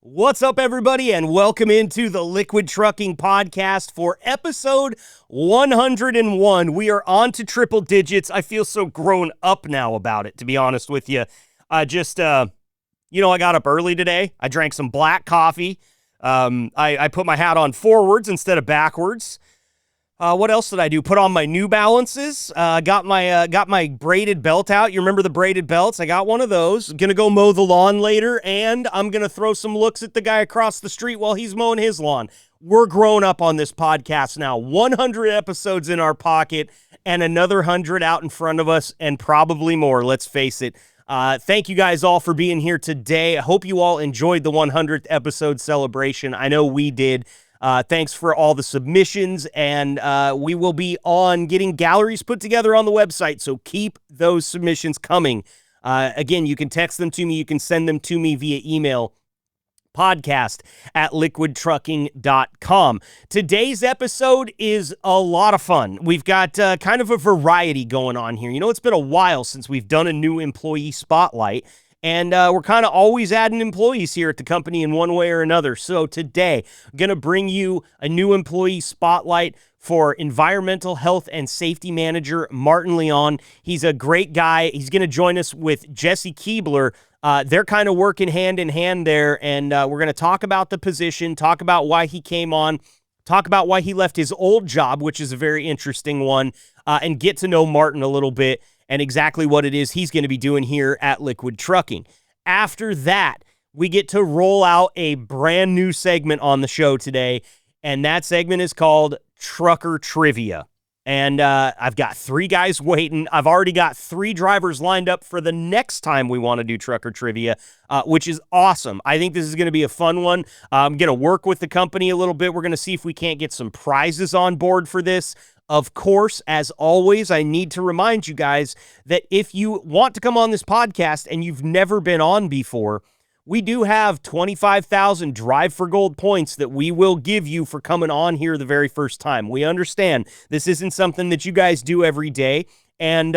What's up, everybody, and welcome into the Liquid Trucking Podcast for episode 101. We are on to triple digits. I feel so grown up now about it, to be honest with you. I got up early today. I drank some black coffee. I put my hat on forwards instead of backwards. What else did I do? Put on my New Balances. Got my braided belt out. You remember the braided belts? I got one of those. Gonna go mow the lawn later, and I'm gonna throw some looks at the guy across the street while he's mowing his lawn. We're grown up on this podcast now. 100 episodes in our pocket, and another 100 out in front of us, and probably more. Let's face it. Thank you guys all for being here today. I hope you all enjoyed the 100th episode celebration. I know we did. Thanks for all the submissions, and we will be on getting galleries put together on the website, so keep those submissions coming. Again, you can text them to me. You can send them to me via email, podcast@liquidtrucking.com. Today's episode is a lot of fun. We've got kind of a variety going on here. You know, it's been a while since we've done a new employee spotlight, and we're kind of always adding employees here at the company in one way or another. So today, I'm going to bring you a new employee spotlight for Environmental Health and Safety Manager Martin Leone. He's a great guy. He's going to join us with Jesse Keebler. They're kind of working hand in hand there, and we're going to talk about the position, talk about why he came on, talk about why he left his old job, which is a very interesting one, and get to know Martin a little bit and exactly what it is he's going to be doing here at Liquid Trucking. After that, we get to roll out a brand new segment on the show today, and that segment is called Trucker Trivia. And I've got 3 guys waiting. I've already got 3 drivers lined up for the next time we want to do Trucker Trivia, which is awesome. I think this is going to be a fun one. I'm going to work with the company a little bit. We're going to see if we can't get some prizes on board for this. Of course, as always, I need to remind you guys that if you want to come on this podcast and you've never been on before, we do have 25,000 Drive for Gold points that we will give you for coming on here the very first time. We understand this isn't something that you guys do every day. And,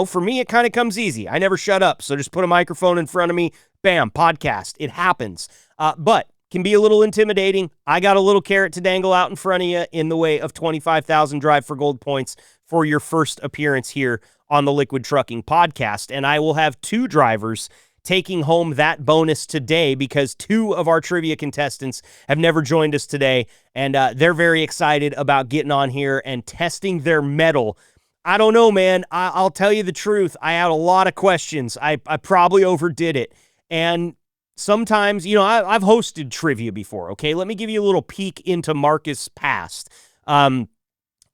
for me, it kind of comes easy. I never shut up. So just put a microphone in front of me. Bam, podcast. It happens. But can be a little intimidating. I got a little carrot to dangle out in front of you in the way of 25,000 Drive for Gold points for your first appearance here on the Liquid Trucking Podcast. And I will have 2 drivers taking home that bonus today because 2 of our trivia contestants have never joined us today. And they're very excited about getting on here and testing their mettle. I don't know, man. I'll tell you the truth. I had a lot of questions. I probably overdid it. And sometimes, I've hosted trivia before, okay? Let me give you a little peek into Marcus' past. When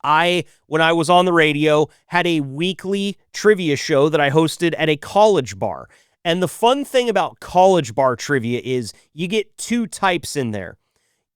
I was on the radio, had a weekly trivia show that I hosted at a college bar. And the fun thing about college bar trivia is you get 2 types in there.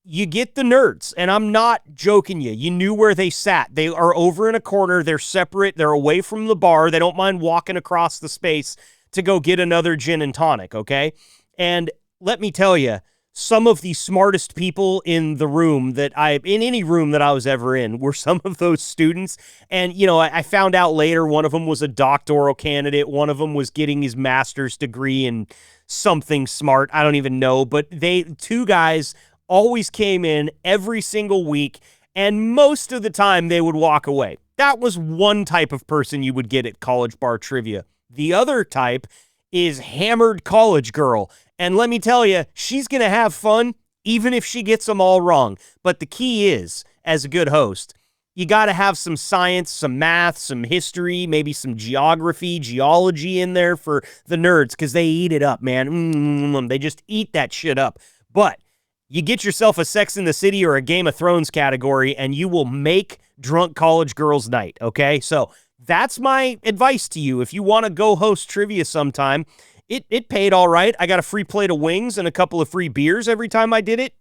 You get the nerds, and I'm not joking you. You knew where they sat. They are over in a corner. They're separate. They're away from the bar. They don't mind walking across the space to go get another gin and tonic, okay? And let me tell you, some of the smartest people in the room in any room that I was ever in were some of those students. And, I found out later one of them was a doctoral candidate. One of them was getting his master's degree in something smart. I don't even know. But 2 guys always came in every single week, and most of the time they would walk away. That was one type of person you would get at college bar trivia. The other type is hammered college girl. And let me tell you, she's going to have fun even if she gets them all wrong. But the key is, as a good host, you got to have some science, some math, some history, maybe some geography, geology in there for the nerds because they eat it up, man. They just eat that shit up. But you get yourself a Sex in the City or a Game of Thrones category and you will make drunk college girls' night, okay? So that's my advice to you. If you want to go host trivia sometime, it paid all right. I got a free plate of wings and a couple of free beers every time I did it.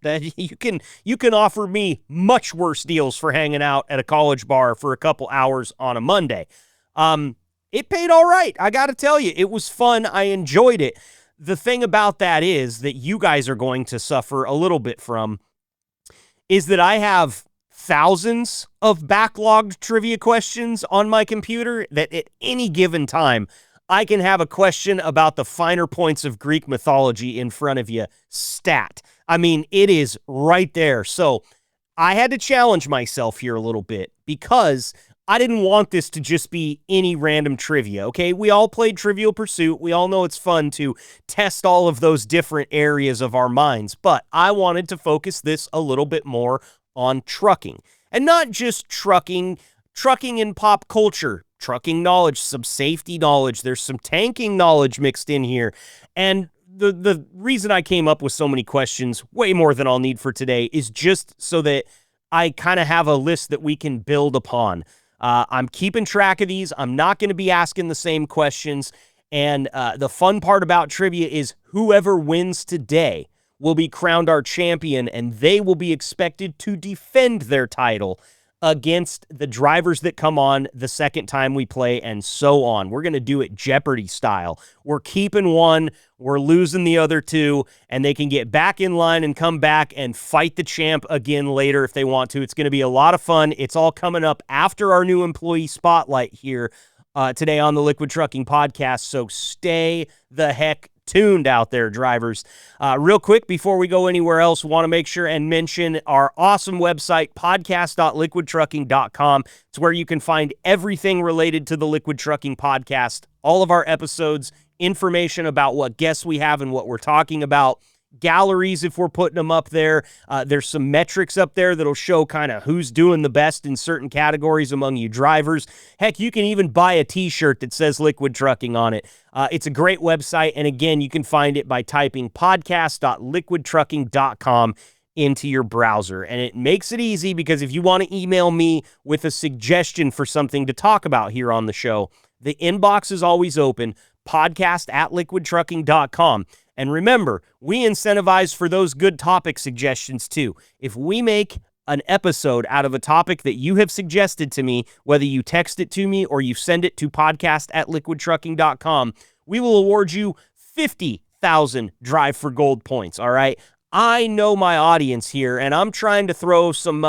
You can offer me much worse deals for hanging out at a college bar for a couple hours on a Monday. It paid all right. I got to tell you, it was fun. I enjoyed it. The thing about that is that you guys are going to suffer a little bit from is that I have thousands of backlogged trivia questions on my computer that at any given time I can have a question about the finer points of Greek mythology in front of you. Stat. I mean, it is right there. So I had to challenge myself here a little bit because I didn't want this to just be any random trivia, okay? We all played Trivial Pursuit. We all know it's fun to test all of those different areas of our minds, but I wanted to focus this a little bit more on trucking. And not just trucking in pop culture, trucking knowledge, some safety knowledge. There's some tanking knowledge mixed in here. And the reason I came up with so many questions, way more than I'll need for today, is just so that I kind of have a list that we can build upon. I'm keeping track of these. I'm not going to be asking the same questions. And the fun part about trivia is whoever wins today will be crowned our champion, and they will be expected to defend their title against the drivers that come on the second time we play, and so on. We're going to do it Jeopardy style. We're keeping one, we're losing the other two, and they can get back in line and come back and fight the champ again later if they want to. It's going to be a lot of fun. It's all coming up after our new employee spotlight here today on the Liquid Trucking Podcast, so stay the heck tuned out there, drivers. Real quick, before we go anywhere else, want to make sure and mention our awesome website, podcast.liquidtrucking.com. It's where you can find everything related to the Liquid Trucking Podcast, all of our episodes, information about what guests we have and what we're talking about, galleries if we're putting them up there. There's some metrics up there that'll show kind of who's doing the best in certain categories among you drivers. Heck, you can even buy a t-shirt that says Liquid Trucking on it. It's a great website, and again, you can find it by typing podcast.liquidtrucking.com into your browser. And it makes it easy because if you want to email me with a suggestion for something to talk about here on the show, the inbox is always open, podcast@liquidtrucking.com. And remember, we incentivize for those good topic suggestions too. If we make an episode out of a topic that you have suggested to me, whether you text it to me or you send it to podcast@liquidtrucking.com, we will award you 50,000 Drive for Gold points, all right? I know my audience here, and I'm trying to throw some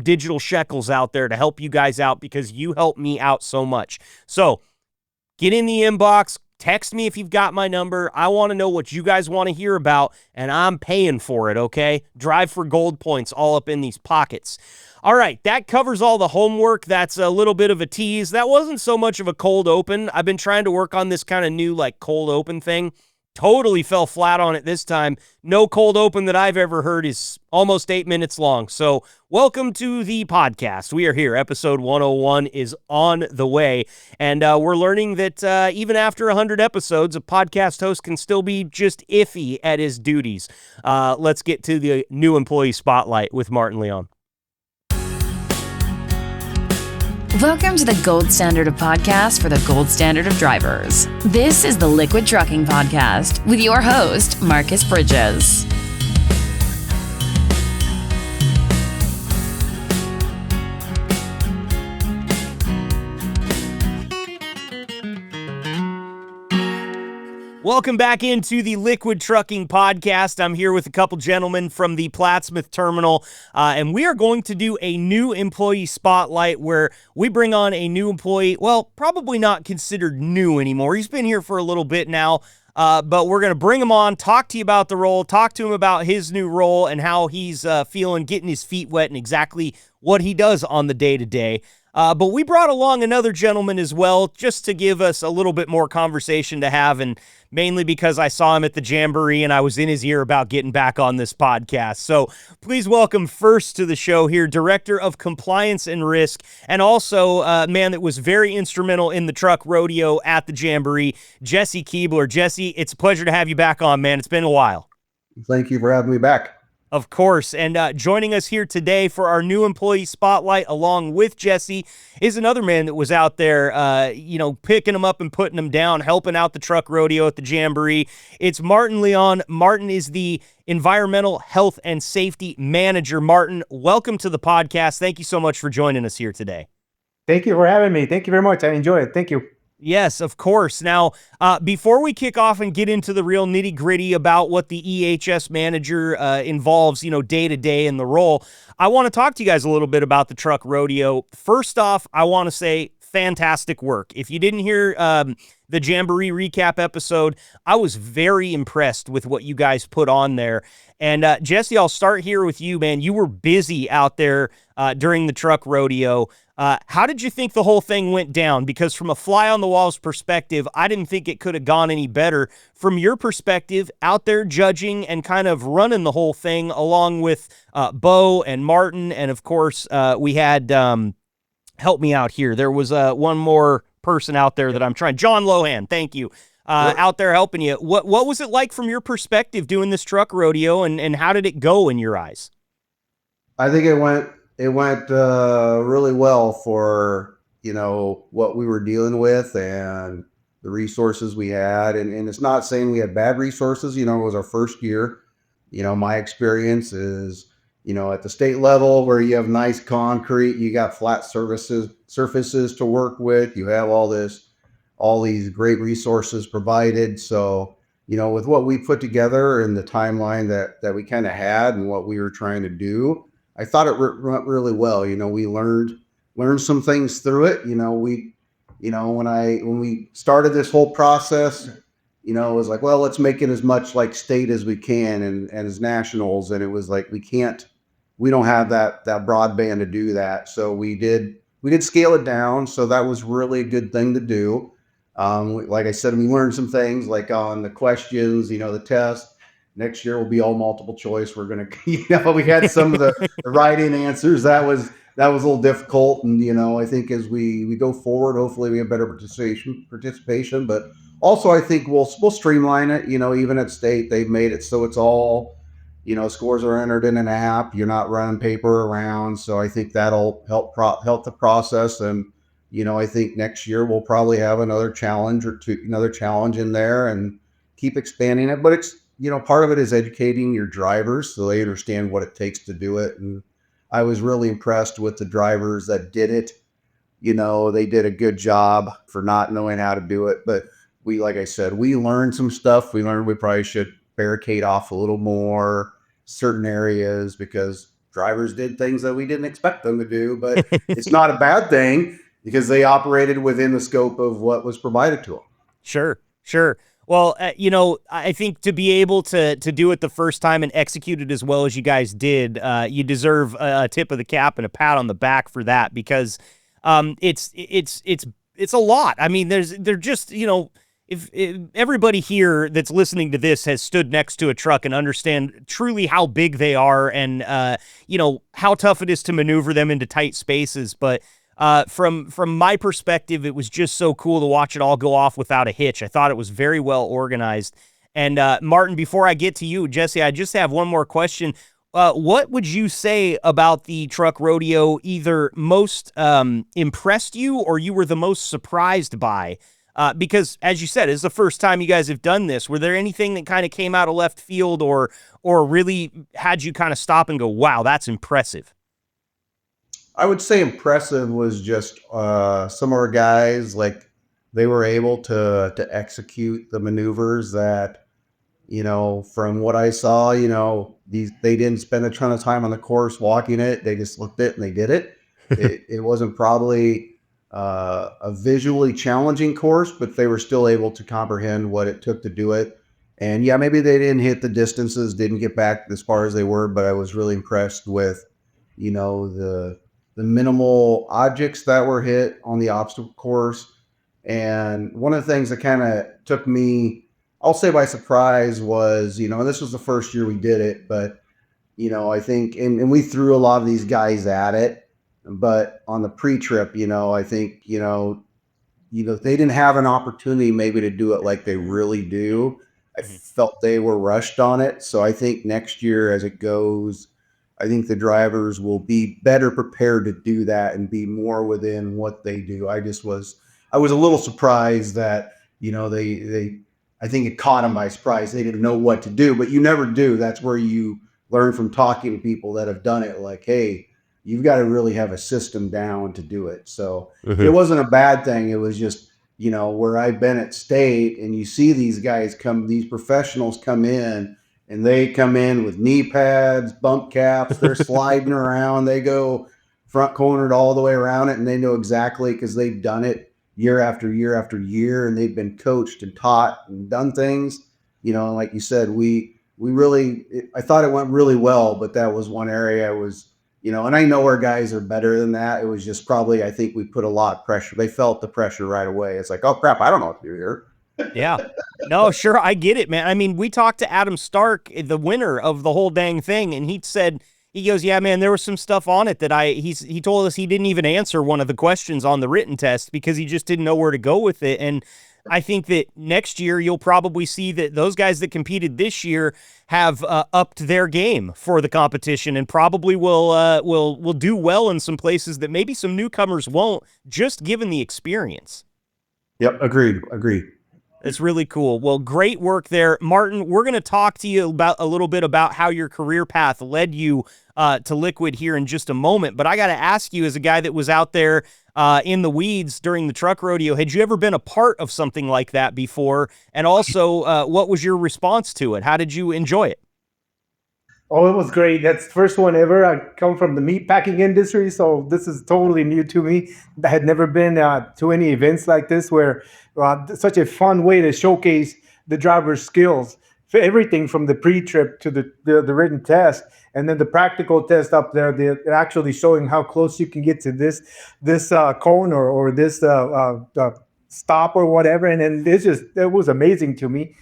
digital shekels out there to help you guys out because you help me out so much. So get in the inbox, text me if you've got my number. I want to know what you guys want to hear about, and I'm paying for it, okay? Drive for Gold points all up in these pockets. All right, that covers all the homework. That's a little bit of a tease. That wasn't so much of a cold open. I've been trying to work on this kind of new, cold open thing. Totally fell flat on it this time. No cold open that I've ever heard is almost 8 minutes long. So welcome to the podcast. We are here. Episode 101 is on the way. And we're learning that even after 100 episodes, a podcast host can still be just iffy at his duties. Let's get to the new employee spotlight with Martin Leone. Welcome to the gold standard of podcasts for the gold standard of drivers. This is the Liquid Trucking Podcast with your host, Marcus Bridges. Welcome back into the Liquid Trucking Podcast. I'm here with a couple gentlemen from the Plattsmouth Terminal, and we are going to do a new employee spotlight where we bring on a new employee, well, probably not considered new anymore. He's been here for a little bit now, but we're going to bring him on, talk to you about the role, talk to him about his new role and how he's feeling, getting his feet wet, and exactly what he does on the day-to-day. But we brought along another gentleman as well, just to give us a little bit more conversation to have, and mainly because I saw him at the Jamboree and I was in his ear about getting back on this podcast. So please welcome first to the show here, Director of Compliance and Risk, and also a man that was very instrumental in the truck rodeo at the Jamboree, Jesse Keebler. Jesse, it's a pleasure to have you back on, man. It's been a while. Thank you for having me back. Of course, and joining us here today for our new employee spotlight along with Jesse is another man that was out there, picking them up and putting them down, helping out the truck rodeo at the Jamboree. It's Martin Leone. Martin is the Environmental Health and Safety Manager. Martin, welcome to the podcast. Thank you so much for joining us here today. Thank you for having me. Thank you very much. I enjoy it. Thank you. Yes, of course. Now, before we kick off and get into the real nitty gritty about what the EHS manager involves, day to day in the role, I want to talk to you guys a little bit about the truck rodeo. First off, I want to say fantastic work. If you didn't hear the Jamboree recap episode, I was very impressed with what you guys put on there. And Jesse, I'll start here with you, man. You were busy out there during the truck rodeo. How did you think the whole thing went down? Because from a fly on the walls perspective, I didn't think it could have gone any better. From your perspective, out there judging and kind of running the whole thing along with Bo and Martin, and of course we had help me out here. There was one more person out there that I'm trying. John Lohan, thank you. Out there helping you. What was it like from your perspective doing this truck rodeo, and how did it go in your eyes? I think it went really well for, what we were dealing with and the resources we had. And it's not saying we had bad resources, it was our first year. My experience is, at the state level where you have nice concrete, you got flat surfaces to work with, you have all these great resources provided. So, with what we put together and the timeline that we kind of had and what we were trying to do, I thought it went really well. We learned some things through it. When we started this whole process, it was like, well, let's make it as much like state as we can and as nationals. And it was like, we don't have that broadband to do that. So we did scale it down. So that was really a good thing to do. Like I said, we learned some things like on the questions, the test. Next year will be all multiple choice. We're going to, we had some of the write-in answers. That was a little difficult. And, I think as we go forward, hopefully we have better participation, but also I think we'll streamline it. Even at state, they've made it so it's all, scores are entered in an app. You're not running paper around. So I think that'll help the process. And, I think next year we'll probably have another challenge in there and keep expanding it. But it's, part of it is educating your drivers so they understand what it takes to do it. And I was really impressed with the drivers that did it. They did a good job for not knowing how to do it. But like I said, we learned some stuff. We learned we probably should barricade off a little more certain areas because drivers did things that we didn't expect them to do. But it's not a bad thing because they operated within the scope of what was provided to them. Sure. Well, I think to be able to do it the first time and execute it as well as you guys did, you deserve a tip of the cap and a pat on the back for that because it's a lot. I mean, they're just, if everybody here that's listening to this has stood next to a truck and understand truly how big they are and how tough it is to maneuver them into tight spaces, but from my perspective, it was just so cool to watch it all go off without a hitch. I thought it was very well organized. And Martin, before I get to you, Jesse, I just have one more question. What would you say about the truck rodeo either most impressed you or you were the most surprised by? Because, as you said, it's the first time you guys have done this. Were there anything that kind of came out of left field or really had you kind of stop and go, wow, that's impressive? I would say impressive was just some of our guys, like they were able to execute the maneuvers that, from what I saw, they didn't spend a ton of time on the course walking it. They just looked at it and they did it. It wasn't probably a visually challenging course, but they were still able to comprehend what it took to do it. And yeah, maybe they didn't hit the distances, didn't get back as far as they were, but I was really impressed with, the minimal objects that were hit on the obstacle course. And one of the things that kind of took me, I'll say by surprise was, this was the first year we did it, but, I think, and we threw a lot of these guys at it, but on the pre-trip, I think, they didn't have an opportunity maybe to do it like they really do. I felt they were rushed on it. So I think next year as it goes, I think the drivers will be better prepared to do that and be more within what they do. I was a little surprised that, I think it caught them by surprise. They didn't know what to do, but you never do. That's where you learn from talking to people that have done it. Like, hey, you've got to really have a system down to do it. So it wasn't a bad thing. It was just, where I've been at state and you see these professionals come in, and they come in with knee pads, bump caps, they're sliding around. They go front cornered all the way around it, and they know exactly because they've done it year after year after year, and they've been coached and taught and done things. And like you said, we really, I thought it went really well, but that was one area and I know our guys are better than that. It was just probably, I think we put a lot of pressure. They felt the pressure right away. It's like, oh crap, I don't know what to do here. Yeah. No, sure. I get it, man. I mean, we talked to Adam Stark, the winner of the whole dang thing, and he goes, yeah, man, there was some stuff on it that he told us he didn't even answer one of the questions on the written test because he just didn't know where to go with it. And I think that next year you'll probably see that those guys that competed this year have upped their game for the competition and probably will do well in some places that maybe some newcomers won't, just given the experience. Yep, agreed. It's really cool. Well, great work there. Martin, we're going to talk to you about a little bit about how your career path led you to Liquid here in just a moment. But I got to ask you, as a guy that was out there in the weeds during the truck rodeo, had you ever been a part of something like that before? And also, what was your response to it? How did you enjoy it? Oh, it was great. That's the first one ever. I come from the meat packing industry, so this is totally new to me. I had never been to any events like this where such a fun way to showcase the driver's skills. For everything from the pre-trip to the written test, and then the practical test up there. They're actually showing how close you can get to this cone or this stop or whatever. And then it was amazing to me.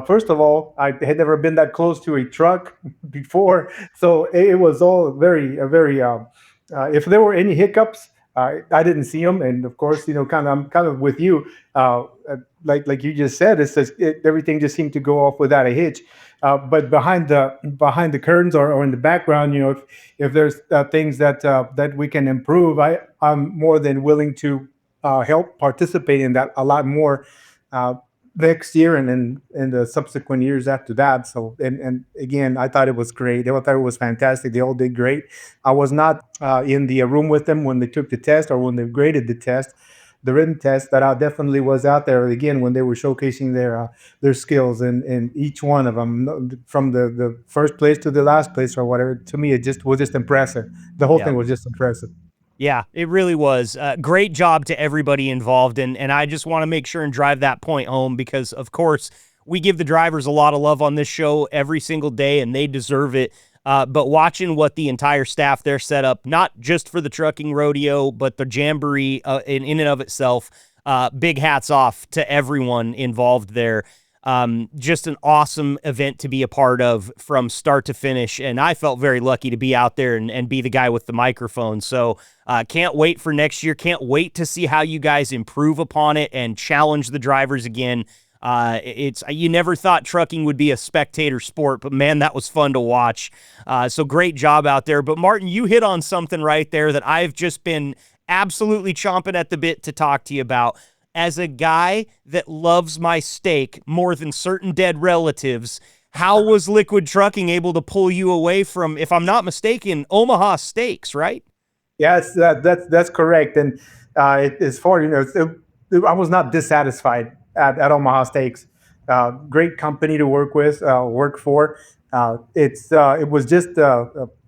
First of all, I had never been that close to a truck before, so it was all very. If there were any hiccups, I didn't see them, and of course, I'm kind of with you. Like you just said, it's just everything just seemed to go off without a hitch. But behind the curtains or in the background, if there's things that we can improve, I'm more than willing to help participate in that a lot more. Next year and then in the subsequent years after that. So, and again, I thought it was great. I thought it was fantastic. They all did great. I was not in the room with them when they took the test or when they graded the test, the written test. That I definitely was out there again when they were showcasing their skills and each one of them, from the first place to the last place or whatever. To me, it was just impressive. The whole thing was just impressive. Yeah, it really was. Great job to everybody involved, and I just want to make sure and drive that point home because, of course, we give the drivers a lot of love on this show every single day, and they deserve it. But watching what the entire staff there set up, not just for the trucking rodeo, but the jamboree in and of itself, big hats off to everyone involved there. Just an awesome event to be a part of from start to finish. And I felt very lucky to be out there and be the guy with the microphone. So can't wait for next year. Can't wait to see how you guys improve upon it and challenge the drivers again. You never thought trucking would be a spectator sport, but man, that was fun to watch. So great job out there. But Martin, you hit on something right there that I've just been absolutely chomping at the bit to talk to you about. As a guy that loves my steak more than certain dead relatives, how was Liquid Trucking able to pull you away from, if I'm not mistaken, Omaha Steaks, right? Yes, that's correct. And as far I was not dissatisfied at Omaha Steaks. Great company to work with, work for. It was just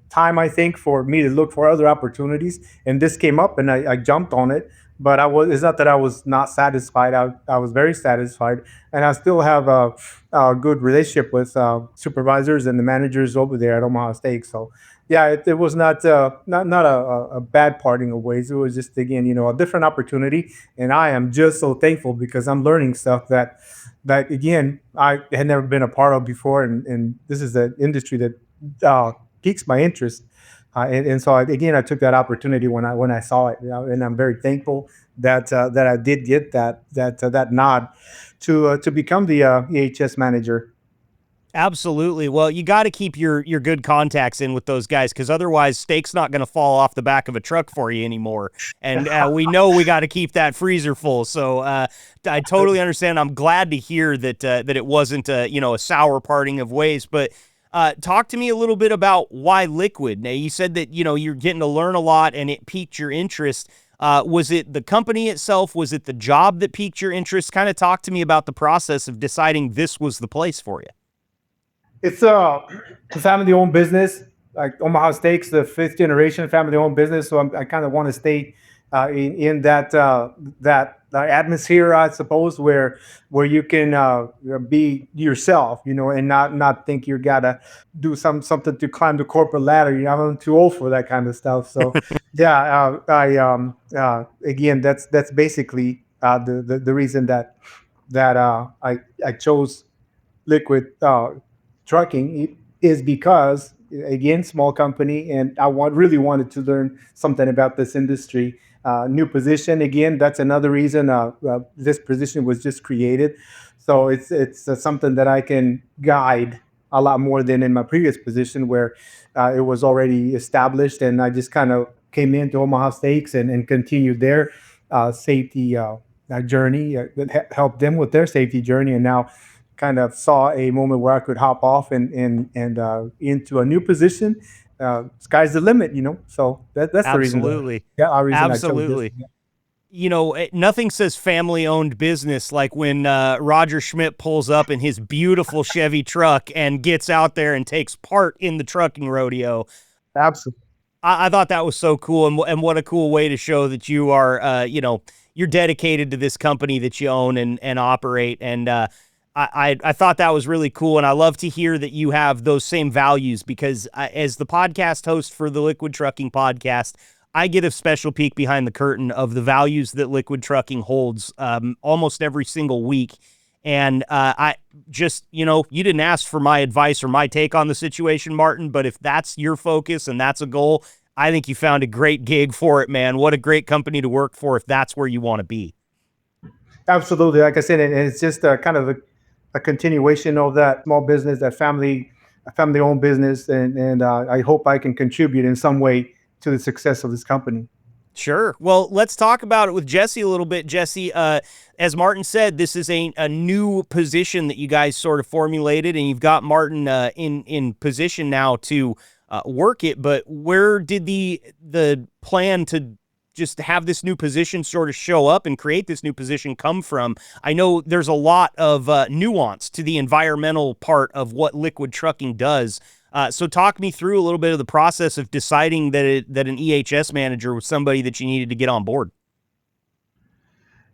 time, I think, for me to look for other opportunities, and this came up, and I jumped on it. But it's not that I was not satisfied. I was very satisfied, and I still have a good relationship with supervisors and the managers over there at Omaha Steaks. So, yeah, it was not a bad parting of ways. It was just, again, a different opportunity, and I am just so thankful because I'm learning stuff that again I had never been a part of before, and this is an industry that piques my interest. And so again, I took that opportunity when I saw it, and I'm very thankful that I did get that nod to become the EHS manager. Absolutely. Well, you got to keep your good contacts in with those guys because otherwise steak's not going to fall off the back of a truck for you anymore. And we know we got to keep that freezer full. So I totally understand. I'm glad to hear that it wasn't a sour parting of ways. But talk to me a little bit about why Liquid. Now, you said that you're getting to learn a lot and it piqued your interest. Was it the company itself? Was it the job that piqued your interest? Kind of talk to me about the process of deciding this was the place for you. It's a family-owned business. like Omaha Steaks, the fifth generation family owned business. So I kind of want to stay in that atmosphere, I suppose, where you can be yourself, and not think you gotta do something to climb the corporate ladder. I'm too old for that kind of stuff. So yeah, I again, that's basically the reason that I chose liquid trucking is because, again, small company, and really wanted to learn something about this industry. New position, again, that's another reason this position was just created. So it's something that I can guide a lot more than in my previous position, where it was already established, and I just kind of came into Omaha Steaks and continued their safety journey, helped them with their safety journey, and now kind of saw a moment where I could hop off and into a new position. Sky's the limit. So that's the reason. Absolutely. Our reason I chose this. Absolutely. Nothing says family owned business like when Roger Schmidt pulls up in his beautiful Chevy truck and gets out there and takes part in the trucking rodeo. Absolutely. I thought that was so cool, and what a cool way to show that you are, you're dedicated to this company that you own and operate. And I thought that was really cool, and I love to hear that you have those same values because as the podcast host for the Liquid Trucking Podcast, I get a special peek behind the curtain of the values that Liquid Trucking holds almost every single week. And I just, you didn't ask for my advice or my take on the situation, Martin, but if that's your focus and that's a goal, I think you found a great gig for it, man. What a great company to work for if that's where you want to be. Absolutely. Like I said, and it's just kind of a continuation of that small business, that family-owned business, and I hope I can contribute in some way to the success of this company. Sure. Well, let's talk about it with Jesse a little bit. Jesse, as Martin said, this is a new position that you guys sort of formulated, and you've got Martin in position now to work it. But where did the plan to just have this new position sort of show up and create this new position come from? I know there's a lot of nuance to the environmental part of what liquid trucking does. So talk me through a little bit of the process of deciding that an EHS manager was somebody that you needed to get on board.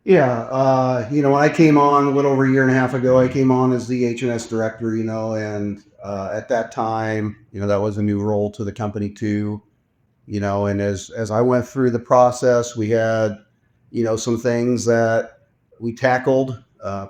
Yeah, when I came on a little over a year and a half ago, I came on as the H&S director, and at that time, that was a new role to the company too, and as I went through the process, we had, some things that we tackled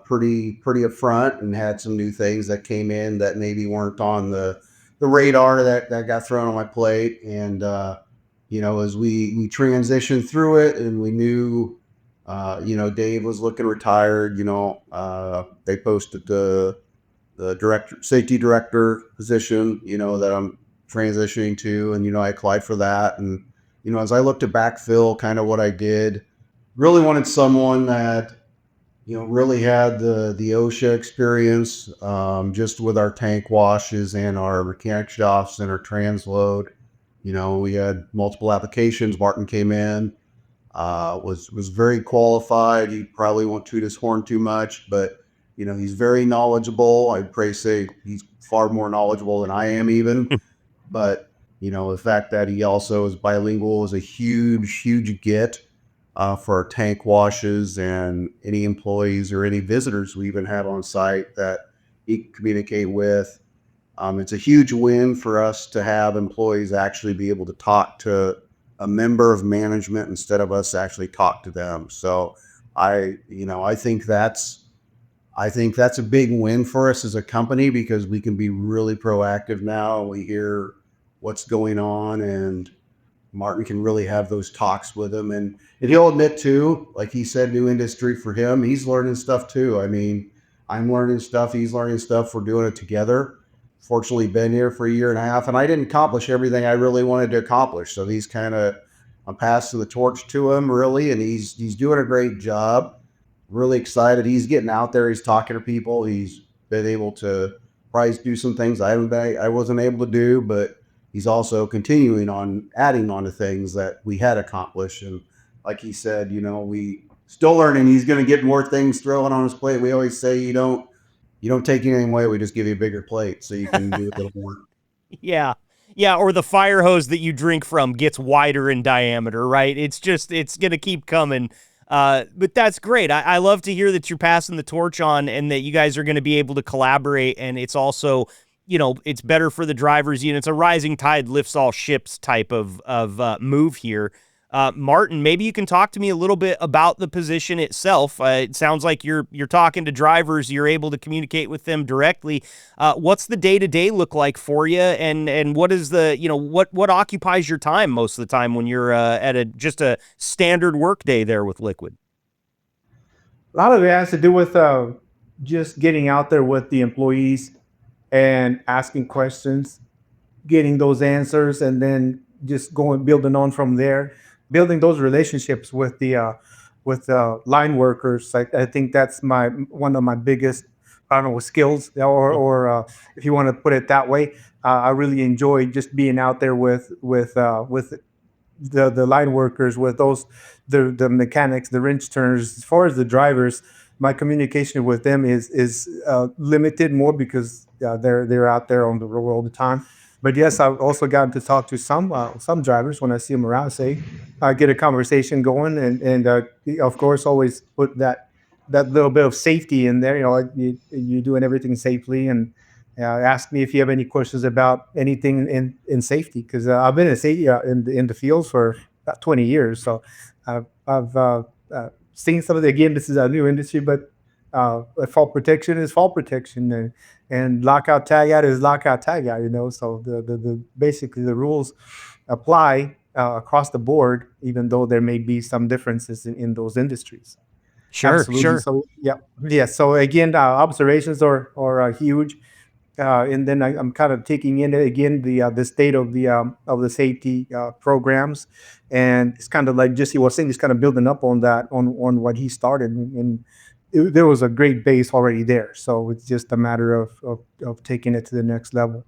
pretty upfront, and had some new things that came in that maybe weren't on the radar that got thrown on my plate. And, as we transitioned through it, and we knew, Dave was looking retired, they posted the safety director position, that I'm transitioning to. And, I applied for that. And, as I looked to backfill kind of what I did, really wanted someone that, really had the OSHA experience, just with our tank washes and our mechanic shops and our transload. We had multiple applications. Martin came in, was very qualified. He probably won't toot his horn too much, but he's very knowledgeable. I'd probably say he's far more knowledgeable than I am even. But the fact that he also is bilingual is a huge get. For our tank washes and any employees or any visitors we even have on site that he can communicate with. It's a huge win for us to have employees actually be able to talk to a member of management instead of us actually talk to them. So I think that's a big win for us as a company, because we can be really proactive now. We hear what's going on, and Martin can really have those talks with him. And he'll admit too, like he said, new industry for him. He's learning stuff too. I mean, I'm learning stuff. He's learning stuff. We're doing it together. Fortunately, been here for a year and a half, and I didn't accomplish everything I really wanted to accomplish. So he's I'm passing the torch to him, really, and he's doing a great job. Really excited. He's getting out there. He's talking to people. He's been able to probably do some things I wasn't able to do, but he's also continuing on adding on to things that we had accomplished. And like he said, we still learning. He's going to get more things thrown on his plate. We always say you don't take anything away. We just give you a bigger plate so you can do a little more. Yeah. Yeah, or the fire hose that you drink from gets wider in diameter, right? It's going to keep coming. But that's great. I love to hear that you're passing the torch on and that you guys are going to be able to collaborate. And it's also, it's better for the drivers. It's a rising tide lifts all ships type of move here. Martin, maybe you can talk to me a little bit about the position itself. It sounds like you're talking to drivers. You're able to communicate with them directly. What's the day-to-day look like for you, and what is the what occupies your time most of the time when you're at just a standard work day there with Liquid? A lot of it has to do with just getting out there with the employees and asking questions, getting those answers, and then just going building on from there, building those relationships with the line workers. I think that's one of my biggest, I don't know, skills, or if you want to put it that way. I really enjoy just being out there with the line workers, with the mechanics, the wrench turners. As far as the drivers, my communication with them is limited more because they're out there on the road all the time. But yes, I've also gotten to talk to some drivers when I see them around. Say, get a conversation going, and of course, always put that little bit of safety in there. Like you doing everything safely, and ask me if you have any questions about anything in safety, because I've been in safety in the field for about 20 years. So I've seen some of the, again, this is a new industry, but fault protection is fault protection, and lockout tagout is lockout tagout. So the basically the rules apply across the board, even though there may be some differences in those industries. Sure, Absolutely. sure. So yeah. So again, observations are huge. And then I'm kind of taking in again the state of the safety programs, and it's kind of like Jesse was saying, just kind of building up on that, on what he started, and there was a great base already there. So it's just a matter of taking it to the next level.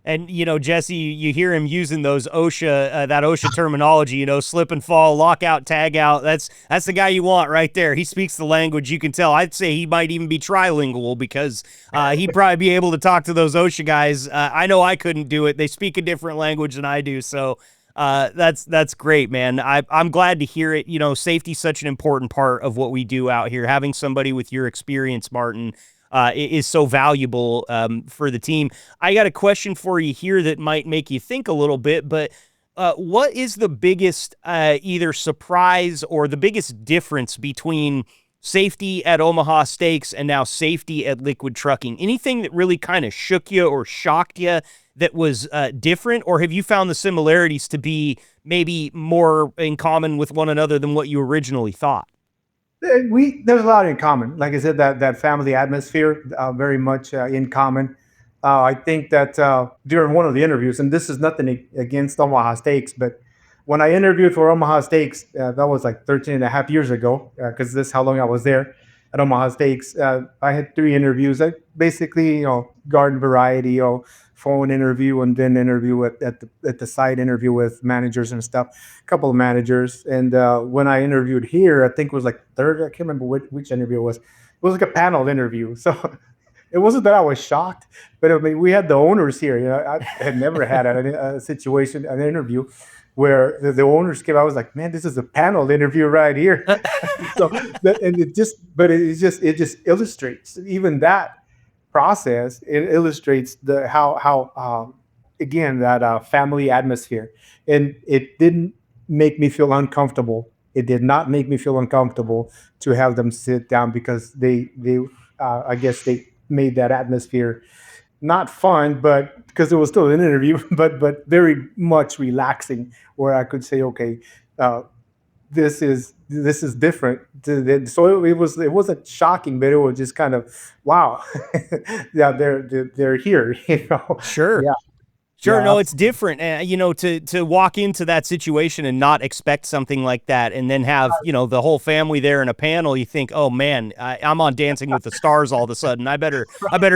And, Jesse, you hear him using those OSHA, that OSHA terminology, slip and fall, lockout, tag out. That's the guy you want right there. He speaks the language. You can tell. I'd say he might even be trilingual, because he'd probably be able to talk to those OSHA guys. I know I couldn't do it. They speak a different language than I do. So that's great, man. I'm glad to hear it. Safety's such an important part of what we do out here. Having somebody with your experience, Martin, is so valuable for the team. I got a question for you here that might make you think a little bit, but what is the biggest either surprise or the biggest difference between safety at Omaha Steaks and now safety at Liquid Trucking? Anything that really kind of shook you or shocked you that was different, or have you found the similarities to be maybe more in common with one another than what you originally thought? There's a lot in common. Like I said, that family atmosphere, very much in common. I think that during one of the interviews, and this is nothing against Omaha Steaks, but when I interviewed for Omaha Steaks, that was like 13 and a half years ago, because this is how long I was there at Omaha Steaks. I had 3 interviews. I basically, garden variety, phone interview, and then interview at the site, interview with managers and stuff, a couple of managers. And when I interviewed here, I think it was like third, I can't remember which interview it was. It was like a panel interview. So it wasn't that I was shocked, but I mean, we had the owners here. I had never had a situation, an interview where the owners came. I was like, man, this is a panel interview right here. It just illustrates even that process. It illustrates how again, that family atmosphere, and it didn't make me feel uncomfortable. It did not make me feel uncomfortable to have them sit down, because they I guess they made that atmosphere not fun, but because it was still an interview, but very much relaxing, where I could say, okay, this is different. So it wasn't shocking, but it was just kind of, wow, yeah, they're here, Sure. Yeah. Sure, Yeah, no, it's different. To walk into that situation and not expect something like that, and then have the whole family there in a panel. You think, oh man, I'm on Dancing with the Stars all of a sudden. I better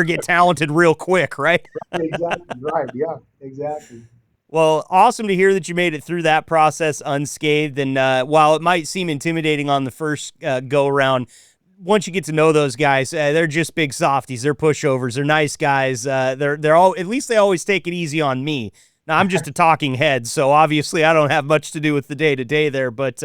get talented real quick, right? exactly right. Yeah, exactly. Well, awesome to hear that you made it through that process unscathed. And while it might seem intimidating on the first go around, once you get to know those guys, they're just big softies. They're pushovers. They're nice guys. They're all, at least they always take it easy on me. Now, I'm just a talking head, so obviously I don't have much to do with the day-to-day there, but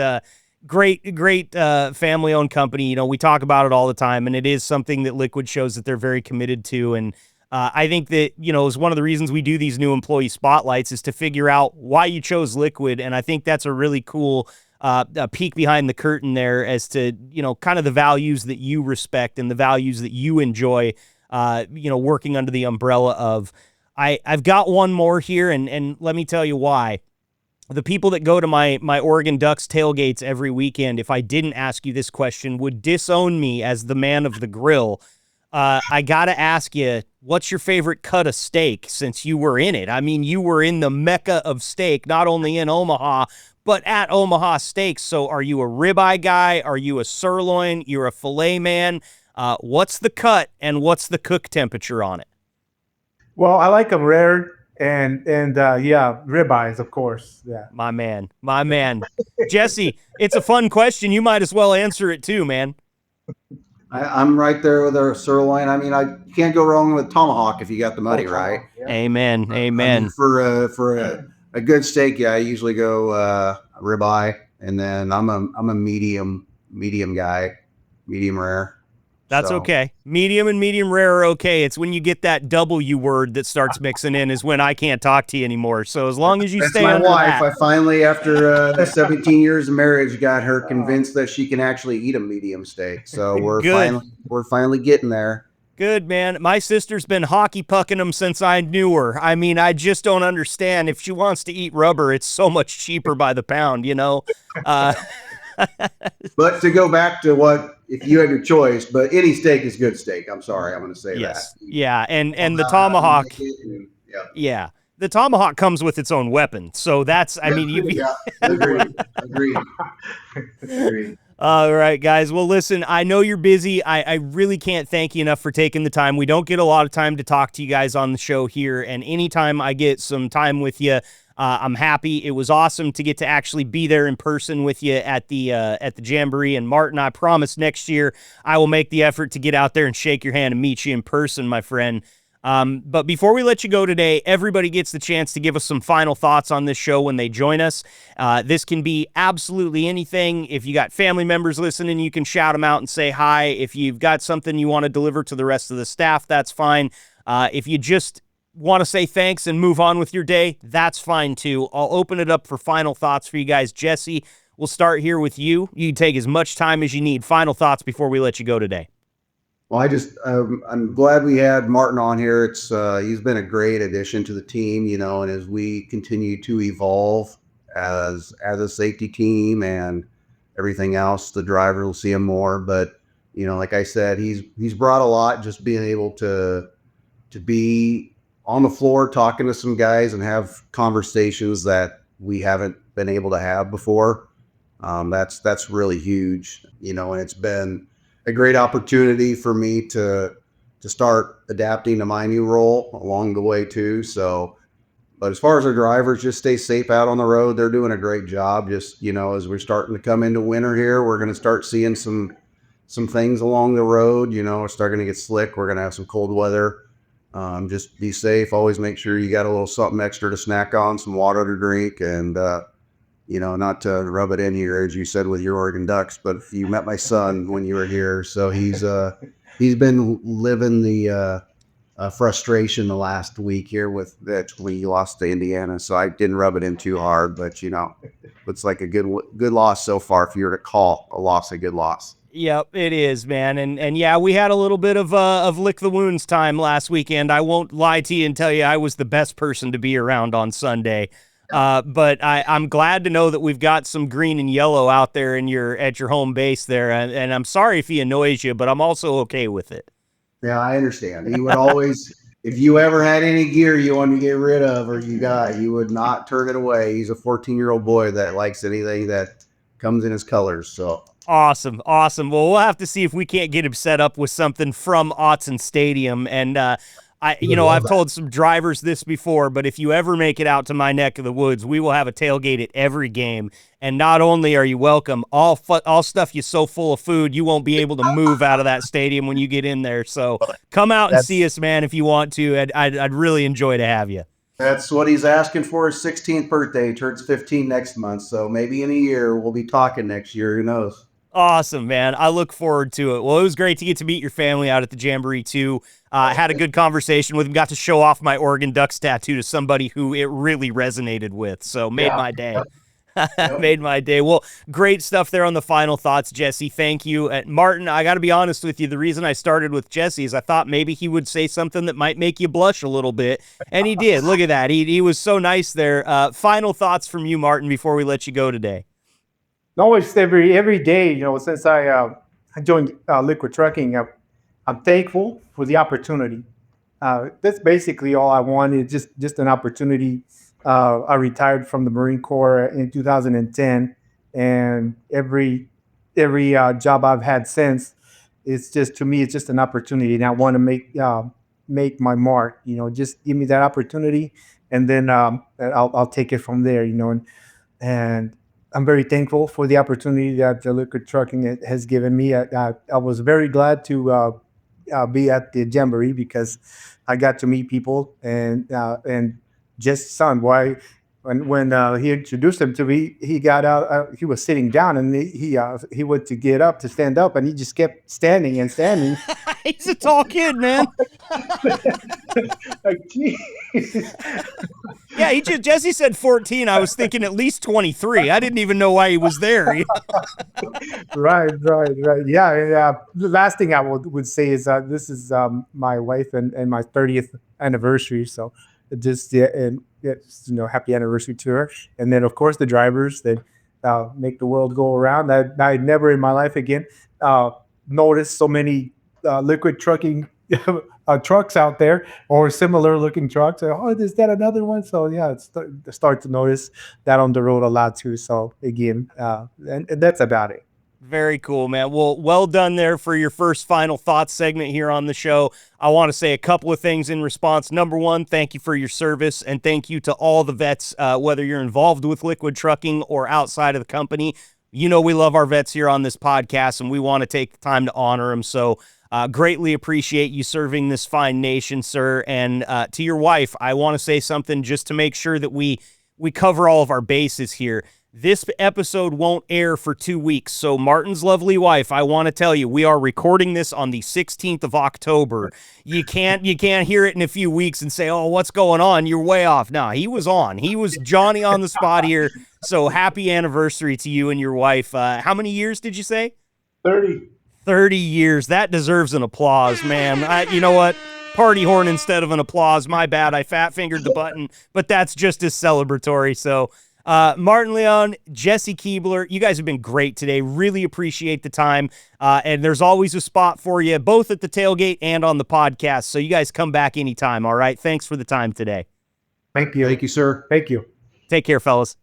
great family-owned company. You know, we talk about it all the time, and it is something that Liquid shows that they're very committed to, and I think that, you know, is one of the reasons we do these new employee spotlights is to figure out why you chose Liquid, and I think that's a really cool a peek behind the curtain there as to, you know, kind of the values that you respect and the values that you enjoy, you know, working under the umbrella of. I've got one more here, and let me tell you why. The people that go to my Oregon Ducks tailgates every weekend, if I didn't ask you this question, would disown me as the man of the grill. I got to ask you, what's your favorite cut of steak since you were in it? I mean, you were in the mecca of steak, not only in Omaha, but at Omaha Steaks. So are you a ribeye guy? Are you a sirloin? You're a filet man? What's the cut and what's the cook temperature on it? Well, I like them rare and yeah, ribeyes, of course. Yeah. My man. Jesse, it's a fun question. You might as well answer it too, man. I'm right there with our sirloin. I mean, I can't go wrong with tomahawk if you got the money, right? Yeah. Amen. I mean, for a good steak, yeah, I usually go ribeye, and then I'm a medium guy, medium rare. That's So, okay. Medium and medium rare are okay. It's when you get that W word that starts mixing in is when I can't talk to you anymore. So as long as you That's stay my under wife. that. I finally, after 17 years of marriage, got her convinced that she can actually eat a medium steak. So Good. we're finally getting there. Good, man. My sister's been hockey pucking them since I knew her. I mean, I just don't understand. If she wants to eat rubber, it's so much cheaper by the pound, you know? But to go back to what, if you had your choice, but any steak is good steak. I'm sorry, I'm going to say Yes. that. Yeah. And the How you tomahawk. make it and- yeah. Yeah. The tomahawk comes with its own weapon. So that's, I mean, you. Yeah, agreed. All right, guys. Well, listen, I know you're busy. I really can't thank you enough for taking the time. We don't get a lot of time to talk to you guys on the show here. And anytime I get some time with you, I'm happy. It was awesome to get to actually be there in person with you at the Jamboree. And Martin, I promise next year I will make the effort to get out there and shake your hand and meet you in person, my friend. But before we let you go today, everybody gets the chance to give us some final thoughts on this show when they join us. This can be absolutely anything. If you got family members listening, you can shout them out and say hi. If you've got something you want to deliver to the rest of the staff, that's fine. If you just want to say thanks and move on with your day, that's fine too. I'll open it up for final thoughts for you guys. Jesse, we'll start here with you. You can take as much time as you need. Final thoughts before we let you go today. Well, I'm glad we had Martin on here. He's been a great addition to the team, you know, and as we continue to evolve as a safety team and everything else, the driver will see him more. But, you know, like I said, he's brought a lot, just being able to be on the floor talking to some guys and have conversations that we haven't been able to have before. That's really huge, you know, and it's been a great opportunity for me to start adapting to my new role along the way too. So, but as far as our drivers, just stay safe out on the road. They're doing a great job. Just, you know, as we're starting to come into winter here, we're going to start seeing some things along the road. You know, we're starting to get slick. We're going to have some cold weather. Just be safe. Always make sure you got a little something extra to snack on, some water to drink, and, you know, not to rub it in here, as you said, with your Oregon Ducks, but you met my son when you were here. So he's been living the frustration the last week here with that when you lost to Indiana. So I didn't rub it in too hard, but, you know, it's like a good loss so far. If you were to call a loss a good loss. Yep, it is, man. And yeah, we had a little bit of lick the wounds time last weekend. I won't lie to you and tell you I was the best person to be around on Sunday. But I'm glad to know that we've got some green and yellow out there at your home base there. And I'm sorry if he annoys you, but I'm also okay with it. Yeah, I understand. He would always, if you ever had any gear you wanted to get rid of or you would not turn it away. He's a 14-year-old boy that likes anything that comes in his colors. So awesome. Well, we'll have to see if we can't get him set up with something from Autzen Stadium. And I've told some drivers this before, but if you ever make it out to my neck of the woods, we will have a tailgate at every game. And not only are you welcome, I'll stuff you so full of food you won't be able to move out of that stadium when you get in there. So come out and see us, man, if you want to. I'd really enjoy to have you. That's what he's asking for his 16th birthday. He turns 15 next month. So maybe in a year, we'll be talking next year. Who knows? Awesome, man. I look forward to it. Well, it was great to get to meet your family out at the Jamboree, too. Had a good conversation with him. Got to show off my Oregon Ducks tattoo to somebody who it really resonated with. So made my day. Made my day. Well, great stuff there on the final thoughts, Jesse. Thank you. Martin, I got to be honest with you. The reason I started with Jesse is I thought maybe he would say something that might make you blush a little bit. And he did. Look at that. He was so nice there. Final thoughts from you, Martin, before we let you go today. No, it's every day. Since I joined Liquid Trucking, I'm thankful for the opportunity. That's basically all I wanted. Just an opportunity. I retired from the Marine Corps in 2010, and every job I've had since, it's just, to me, it's just an opportunity, and I want to make my mark. Just give me that opportunity, and then I'll take it from there. And I'm very thankful for the opportunity that the Liquid Trucking has given me. I was very glad to be at the Jamboree because I got to meet people, and Jesse's son. Why? When he introduced him to me, he got out. He was sitting down, and he went to get up to stand up, and he just kept standing and standing. He's a tall kid, man. Like, geez. Yeah, Jesse said 14. I was thinking at least 23. I didn't even know why he was there. Right. Yeah. The last thing I would say is this is my wife and my 30th anniversary. So just happy anniversary to her. And then of course the drivers that make the world go around. I never in my life again noticed so many Liquid Trucking trucks out there or similar looking trucks. Oh, is that another one? So yeah, start to notice that on the road a lot too. So again, and that's about it. Very cool, man. Well done there for your first final thoughts segment here on the show. I want to say a couple of things in response. Number one, thank you for your service, and thank you to all the vets, whether you're involved with Liquid Trucking or outside of the company. We love our vets here on this podcast, and we want to take the time to honor them. So greatly appreciate you serving this fine nation, sir. And to your wife, I want to say something just to make sure that we cover all of our bases here. This episode won't air for 2 weeks. So Martin's lovely wife, I want to tell you, we are recording this on the 16th of October. You can't hear it in a few weeks and say, oh, what's going on? You're way off. No, he was on. He was Johnny on the spot here. So happy anniversary to you and your wife. How many years did you say? 30. 30 years. That deserves an applause, man. You know what? Party horn instead of an applause. My bad. I fat fingered the button, but that's just as celebratory. So Martin Leone, Jesse Keebler, you guys have been great today. Really appreciate the time. And there's always a spot for you, both at the tailgate and on the podcast. So you guys come back anytime, all right? Thanks for the time today. Thank you. Thank you, sir. Thank you. Take care, fellas.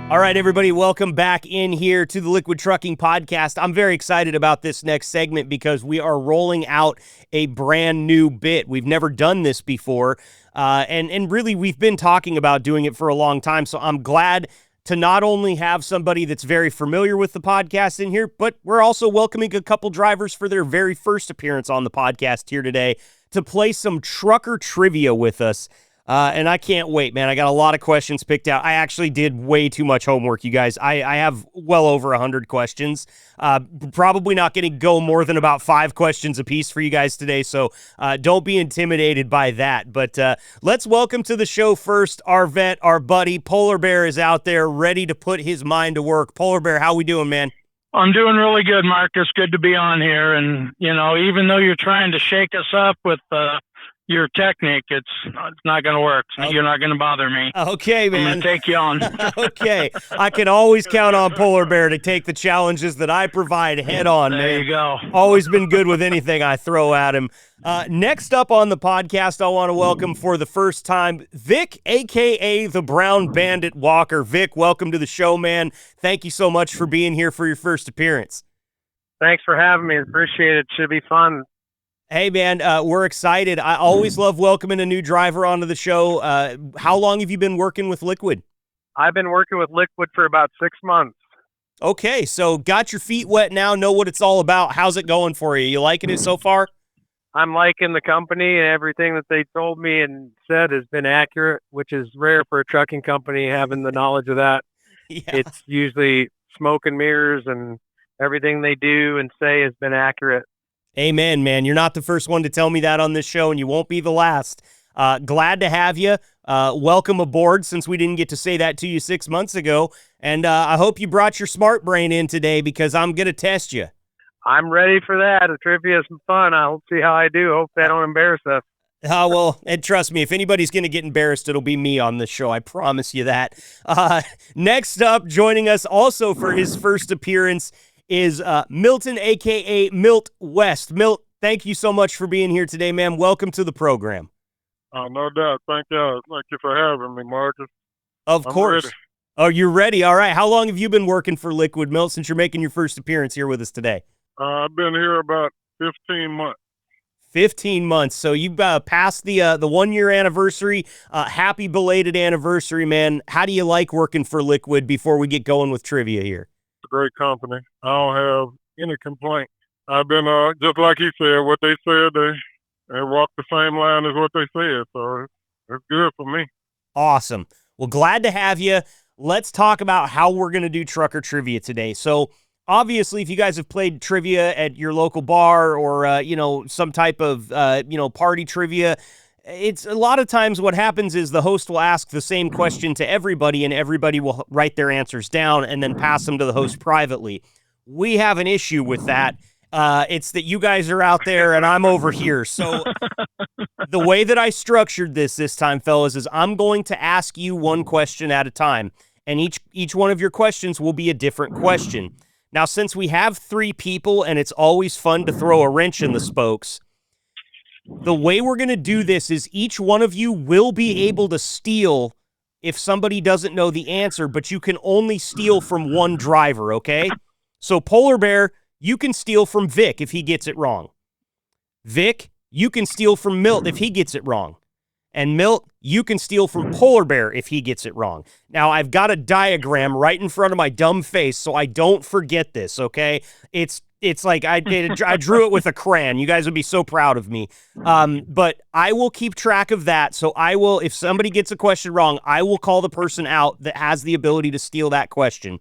All right, everybody, welcome back in here to the Liquid Trucking Podcast. I'm very excited about this next segment because we are rolling out a brand new bit. We've never done this before, and really we've been talking about doing it for a long time, so I'm glad to not only have somebody that's very familiar with the podcast in here, but we're also welcoming a couple drivers for their very first appearance on the podcast here today to play some trucker trivia with us. And I can't wait, man. I got a lot of questions picked out. I actually did way too much homework, you guys. I have well over 100 questions. Probably not going to go more than about 5 questions apiece for you guys today, so don't be intimidated by that. But let's welcome to the show first our vet, our buddy. Polar Bear is out there ready to put his mind to work. Polar Bear, how we doing, man? I'm doing really good, Marcus. Good to be on here. And, even though you're trying to shake us up with your technique, it's not going to work. So you're not going to bother me. Okay, man. I'm going to take you on. Okay. I can always count on Polar Bear to take the challenges that I provide head on, man. There you go. Always been good with anything I throw at him. Next up on the podcast, I want to welcome for the first time, Vic, a.k.a. the Brown Bandit Walker. Vic, welcome to the show, man. Thank you so much for being here for your first appearance. Thanks for having me. Appreciate it. Should be fun. Hey, man, we're excited. I always love welcoming a new driver onto the show. How long have you been working with Liquid? I've been working with Liquid for about 6 months. Okay, so got your feet wet now, know what it's all about. How's it going for you? You liking it so far? I'm liking the company, and everything that they told me and said has been accurate, which is rare for a trucking company having the knowledge of that. Yeah. It's usually smoke and mirrors, and everything they do and say has been accurate. Amen, man. You're not the first one to tell me that on this show, and you won't be the last. Glad to have you. Welcome aboard, since we didn't get to say that to you 6 months ago. And I hope you brought your smart brain in today, because I'm going to test you. I'm ready for that. The trivia is fun. I'll see how I do. Hope I don't embarrass us. Well, and trust me, if anybody's going to get embarrassed, it'll be me on this show. I promise you that. Next up, joining us also for his first appearance is Milton, a.k.a. Milton West. Milt, thank you so much for being here today, man. Welcome to the program. Oh, no doubt. Thank you. Thank you for having me, Marcus. Of course. Ready. Oh, you're ready. All right. How long have you been working for Liquid, Milt, since you're making your first appearance here with us today? I've been here about 15 months. 15 months. So you passed the 1 year anniversary. Happy belated anniversary, man. How do you like working for Liquid before we get going with trivia here? It's a great company. I don't have any complaint. I've been, just like he said, what they said, they walk the same line as what they said. So it's good for me. Awesome. Well, glad to have you. Let's talk about how we're going to do trucker trivia today. So obviously, if you guys have played trivia at your local bar or, some type of, party trivia, it's a lot of times what happens is the host will ask the same question to everybody, and everybody will write their answers down and then pass them to the host privately. We have an issue with that. It's that you guys are out there and I'm over here. So the way that I structured this time, fellas, is I'm going to ask you one question at a time, and each one of your questions will be a different question. Now, since we have 3 people and it's always fun to throw a wrench in the spokes, the way we're going to do this is each one of you will be able to steal if somebody doesn't know the answer, but you can only steal from one driver, okay? So Polar Bear, you can steal from Vic if he gets it wrong. Vic, you can steal from Milt if he gets it wrong. And Milt, you can steal from Polar Bear if he gets it wrong. Now, I've got a diagram right in front of my dumb face, so I don't forget this, okay? It's like I drew it with a crayon. You guys would be so proud of me. But I will keep track of that, so I will, if somebody gets a question wrong, I will call the person out that has the ability to steal that question.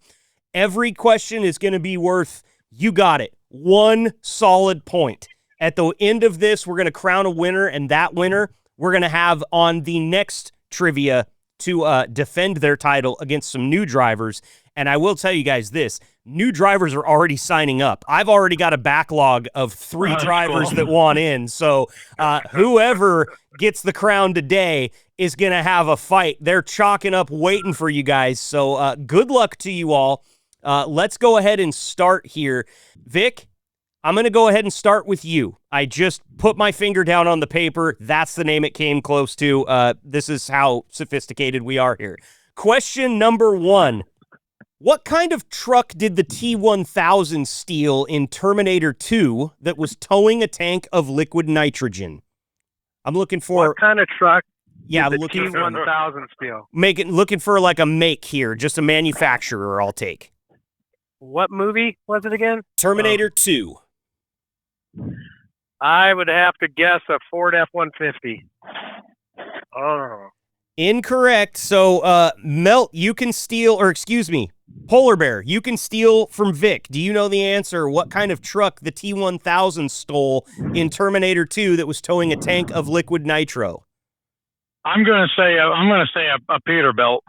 Every question is going to be worth, you got it, 1 solid point. At the end of this, we're going to crown a winner, and that winner we're going to have on the next trivia to defend their title against some new drivers. And I will tell you guys this, new drivers are already signing up. I've already got a backlog of 3 drivers that want in. So whoever gets the crown today is going to have a fight. They're chalking up waiting for you guys. So good luck to you all. Let's go ahead and start here. Vic, I'm going to go ahead and start with you. I just put my finger down on the paper. That's the name it came close to. This is how sophisticated we are here. Question number 1. What kind of truck did the T-1000 steal in Terminator 2 that was towing a tank of liquid nitrogen? I'm looking for... What kind of truck yeah, did the T-1000 steal? Looking for like a make here, just a manufacturer I'll take. What movie was it again? Terminator 2. I would have to guess a Ford F-150. Oh. Incorrect. So, Melt, you can steal, or excuse me, Polar Bear, you can steal from Vic. Do you know the answer? What kind of truck the T-1000 stole in Terminator 2 that was towing a tank of liquid nitro? I'm going to say a Peterbilt.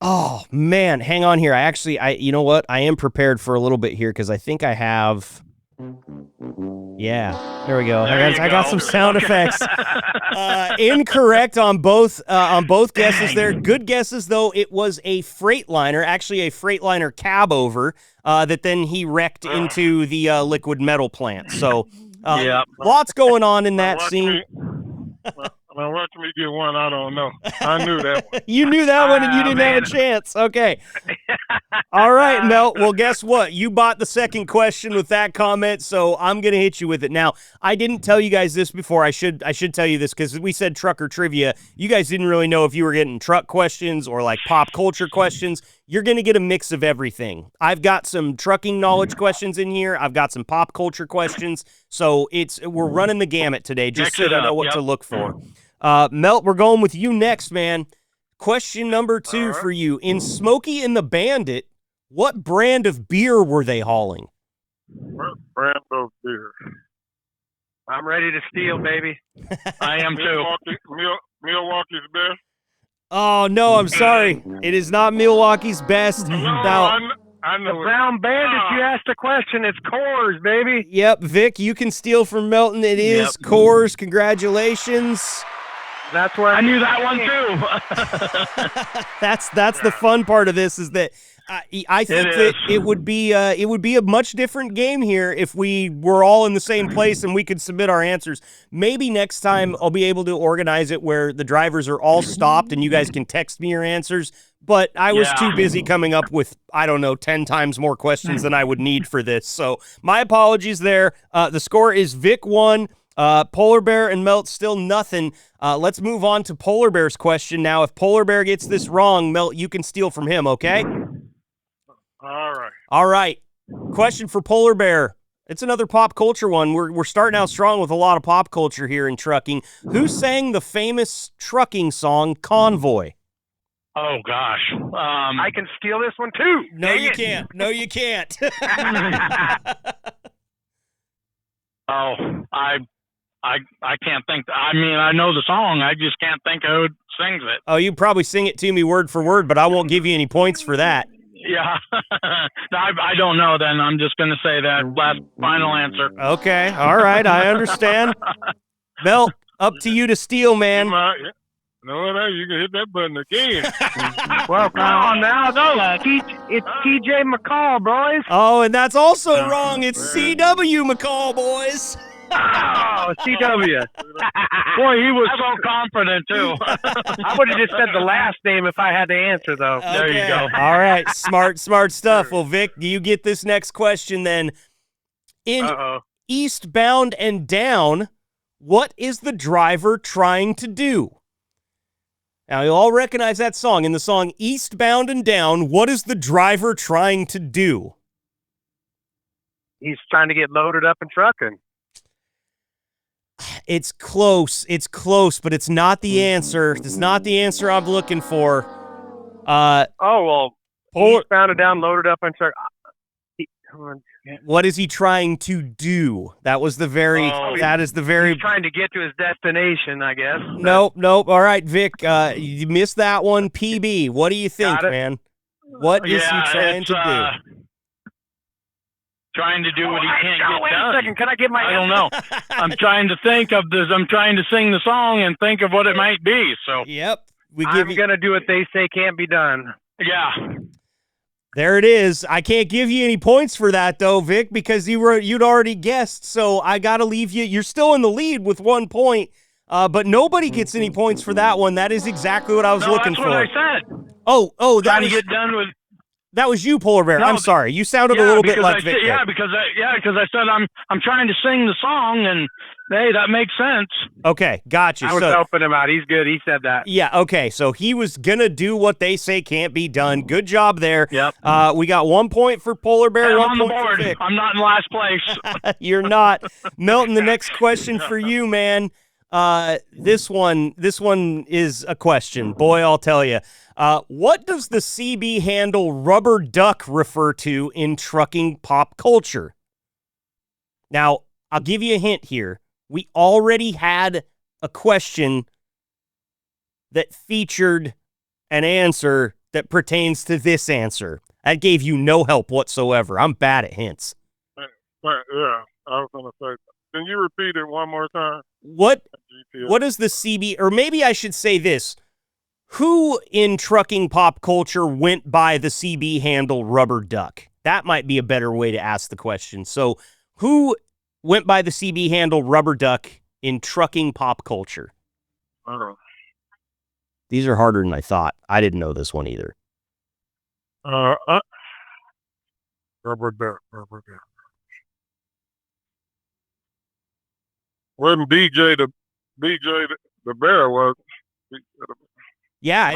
Oh, man. Hang on here. You know what? I am prepared for a little bit here because I think I have... Yeah, there we go. I got some sound effects. Incorrect on both guesses there. Good guesses, though. It was a Freightliner, actually a Freightliner cab over that then he wrecked into the liquid metal plant. So lots going on in that scene. Well, watch me get one. I don't know. I knew that one. You knew that one and you didn't have a chance. Okay. All right, Mel. Well, guess what? You bought the second question with that comment, so I'm going to hit you with it. Now, I didn't tell you guys this before. I should tell you this because we said trucker trivia. You guys didn't really know if you were getting truck questions or like pop culture questions. You're going to get a mix of everything. I've got some trucking knowledge questions in here. I've got some pop culture questions. So we're running the gamut today just so you know what to look for. Melt, we're going with you next, man. Question number 2 for you. In Smokey and the Bandit, what brand of beer were they hauling? What brand of beer? I'm ready to steal, baby. I am too. Milwaukee's Best. Oh, no, I'm sorry. It is not Milwaukee's Best. Now, I know The Brown Bandit, you asked a question. It's Coors, baby. yep, Vic, you can steal from Melton. It is Coors. Congratulations. That's where I knew that one too. That's the fun part of this is that I think that it would be a much different game here if we were all in the same place and we could submit our answers. Maybe next time I'll be able to organize it where the drivers are all stopped and you guys can text me your answers. But I was too busy coming up with, 10 times more questions than I would need for this. So my apologies there. The score is Vic 1. Polar Bear and Melt still nothing. Let's move on to Polar Bear's question now. If Polar Bear gets this wrong, Melt, you can steal from him, okay? All right. Question for Polar Bear. It's another pop culture one. We're starting out strong with a lot of pop culture here in trucking. Who sang the famous trucking song Convoy? Oh gosh. I can steal this one too. No, Dang you it. can't. No, you can't. Oh, I can't think. I mean, I know the song. I just can't think of who sings it. Oh, you probably sing it to me word for word, but I won't give you any points for that. Yeah. I don't know then. I'm just going to say that last final answer. Okay. All right. I understand. Mel, up to you to steal, man. No, you can hit that button again. Well, come on now. It's TJ McCall, boys. Oh, and that's also wrong. It's C.W. McCall, boys. Oh, CW. Boy, he was so confident, too. I would have just said the last name if I had to answer, though. Okay. There you go. All right. Smart stuff. Well, Vic, do you get this next question then? In Eastbound and Down, what is the driver trying to do? Now, you all recognize that song. In the song Eastbound and Down, what is the driver trying to do? He's trying to get loaded up and trucking. It's close, but it's not the answer. It's not the answer I'm looking for. Eastbound and Down, loaded up and trucking. What is he trying to do? That is the very. He's trying to get to his destination, I guess. Nope. All right, Vic, you missed that one. PB, what do you think, man? What is he trying to do? Trying to do what he can't get wait done. a second. Can I get my I don't know. I'm trying to think of this. I'm trying to sing the song and think of what it might be. So. Yep. I'm going to do what they say can't be done. Yeah. There it is. I can't give you any points for that, though, Vic, because you'd already guessed. So I got to leave you. You're still in the lead with 1 point, but nobody gets any points for that one. That is exactly what I was looking for. That's what I said. Oh, trying to get done with. That was you, Polar Bear. No, I'm sorry. You sounded a little bit like Vic. Because I said I'm trying to sing the song, and hey, that makes sense. Okay, gotcha. I was helping him out. He's good. He said that. Yeah. Okay. So he was gonna do what they say can't be done. Good job there. Yep. We got 1 point for Polar Bear. I'm 1 on the point board. for Vic. I'm not in last place. You're not, Milton. The next question for you, man. This one is a question. Boy, I'll tell you. What does the CB handle rubber duck refer to in trucking pop culture? Now, I'll give you a hint here. We already had a question that featured an answer that pertains to this answer. That gave you no help whatsoever. I'm bad at hints. Yeah, I was going to say, can you repeat it one more time? What is the CB, or maybe I should say this. Who in trucking pop culture went by the CB handle rubber duck? That might be a better way to ask the question. So who went by the CB handle rubber duck in trucking pop culture? I don't know. These are harder than I thought. I didn't know this one either. Uh, rubber duck. Wasn't DJ the bear was. Yeah,